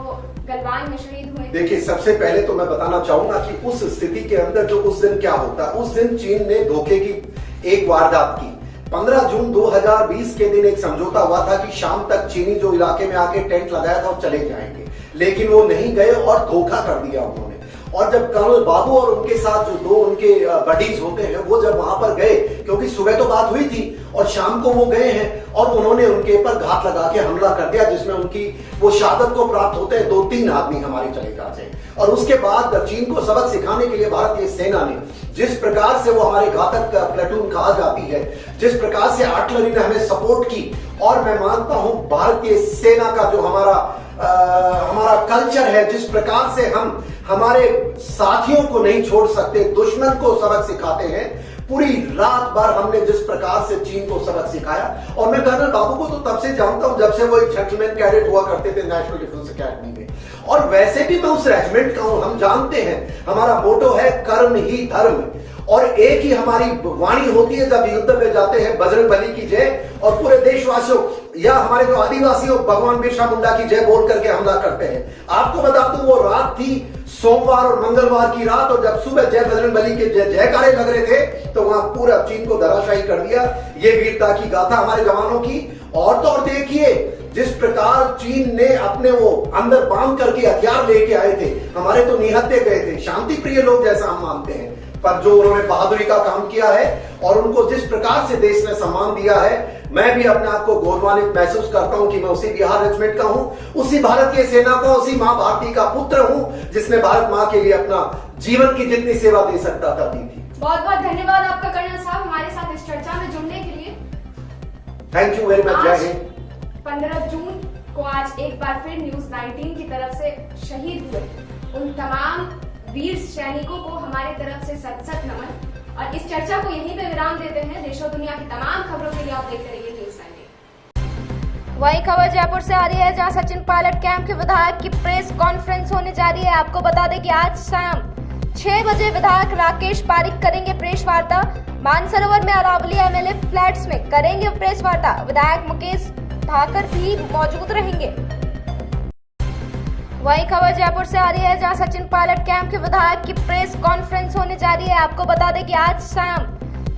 गलवान में शहीद हुए। देखिए, सबसे पहले तो मैं बताना चाहूंगा कि उस स्थिति के अंदर जो उस दिन क्या होता है, उस दिन चीन ने धोखे की एक वारदात की। 15 जून 2020 के दिन एक समझौता हुआ था कि शाम तक चीनी जो इलाके में आके टेंट लगाया था वो चले जाएंगे, लेकिन वो नहीं गए और धोखा कर दिया उन्होंने। और जब कर्नल बाबू और उनके साथ जो 2 उनके बडीज होते हैं, वो जब वहां पर गए, क्योंकि सुबह तो बात हुई थी और शाम को वो गए हैं और उन्होंने उनके ऊपर घात लगा के हमला कर दिया, जिसमें उनकी वो शहादत को प्राप्त होते हैं 2-3 आदमी हमारे चले जाते हैं। और उसके बाद चीन को सबक सिखाने के लिए भारतीय सेना ने, जिस प्रकार से वो हमारे घातक प्लेटून कहा जाती है, जिस प्रकार से आर्टिलरी ने हमें सपोर्ट की, और मैं मानता हूं भारतीय सेना का जो हमारा कल्चर है, जिस प्रकार से हम हमारे साथियों को नहीं छोड़ सकते, दुश्मन को सबक सिखाते हैं, पूरी रात भर हमने जिस प्रकार से चीन को सबक सिखाया। और मैं कर्नल बाबू को तो तब से जानता हूं जब से वो एक जेंटलमैन कैडेट हुआ करते थे नेशनल डिफेंस अकेडमी में, और वैसे भी मैं उस रेजिमेंट का हूं। हम जानते हैं हमारा मोटो है कर्म ही धर्म, और एक ही हमारी वाणी होती है जब युद्ध में जाते हैं, बजरंगबली की जय, और पूरे देशवासियों या हमारे जो आदिवासी हो भगवान बिरसा मुंडा की जय बोल करके हमला करते हैं। आपको बता दूं, वो रात थी सोमवार और मंगलवार की रात, और जब सुबह जय बजरंगबली के जयकारे लग रहे थे तो वहां पूरा चीन को धराशायी कर दिया। ये वीरता की गाथा हमारे जवानों की। और तो और देखिए, जिस प्रकार चीन ने अपने वो अंदर बांध करके हथियार लेके आए थे, हमारे तो निहत्थे गए थे, शांति प्रिय लोग जैसा हम मानते हैं, पर जो उन्होंने बहादुरी का काम किया है और उनको जिस प्रकार से देश ने सम्मान दिया है, मैं भी अपने आप को गौरवान्वित महसूस करता हूं कि मैं उसी बिहार रेजिमेंट का हूं, उसी भारतीय सेना का, उसी मां भारती का पुत्र हूं, जिसने भारत मां के लिए अपना जीवन की जितनी सेवा दे सकता था दी थी। बहुत बहुत धन्यवाद आपका कर्नल साहब हमारे साथ इस चर्चा में जुड़ने के लिए। Thank you very much. जय हिंद। 15 जून को आज एक बार फिर न्यूज 19 की तरफ से शहीद हुए उन तमाम वीर सैनिकों को हमारे तरफ से सत सत नमन। और इस चर्चा को यहीं पे विराम देते हैं। देश और दुनिया की तमाम खबरों के लिए आप देखते रहिए न्यूज 19। वही खबर जयपुर से आ रही है, जहां सचिन पायलट कैंप के विधायक की प्रेस कॉन्फ्रेंस होने जा रही है। आपको बता दें कि आज शाम 6 बजे विधायक राकेश पारिक करेंगे प्रेस वार्ता। मानसरोवर में अरावली एमएलए फ्लैट्स में करेंगे प्रेस वार्ता। विधायक मुकेश भाकर भी मौजूद रहेंगे। वही खबर जयपुर से आ रही है, जहां सचिन पायलट कैंप के विधायक की प्रेस कॉन्फ्रेंस होने जा रही है। आपको बता दें कि आज शाम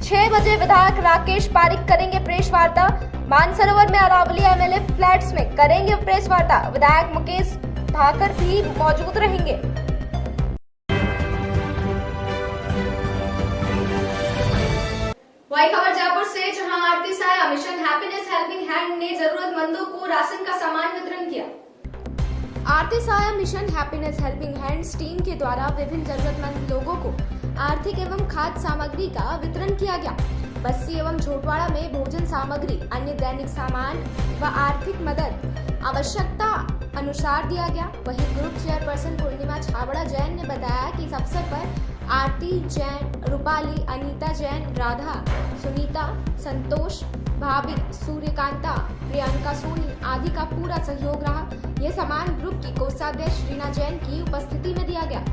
6 बजे विधायक राकेश पारिक करेंगे प्रेस वार्ता। मानसरोवर में अरावली एमएलए फ्लैट्स में करेंगे प्रेस वार्ता। विधायक मुकेश भाकर भी मौजूद रहेंगे। वही खबर जयपुर से, जहां आरती साया मिशन हैप्पीनेस हेल्पिंग हैंड ने जरूरतमंदों को राशन का सामान वितरण किया। आरती साया mission happiness helping hands team के द्वारा विभिन्न जरूरतमंद लोगों को आर्थिक एवं खाद्य सामग्री का वितरण किया गया। बस्सी एवं झोटवाड़ा में भोजन सामग्री, अन्य दैनिक सामान व आर्थिक मदद आवश्यकता अनुसार दिया गया। वहीं ग्रुप चेयरपर्सन पूर्णिमा छाबड़ा जैन ने बताया कि इस अवसर पर आरती जैन, रूपाली, अनीता जैन, राधा, सुनीता, संतोष, भाभी, सूर्यकांता, प्रियंका सोनी आदि का पूरा सहयोग रहा। ये सामान ग्रुप की कोषाध्यक्ष रीना जैन की उपस्थिति में दिया गया।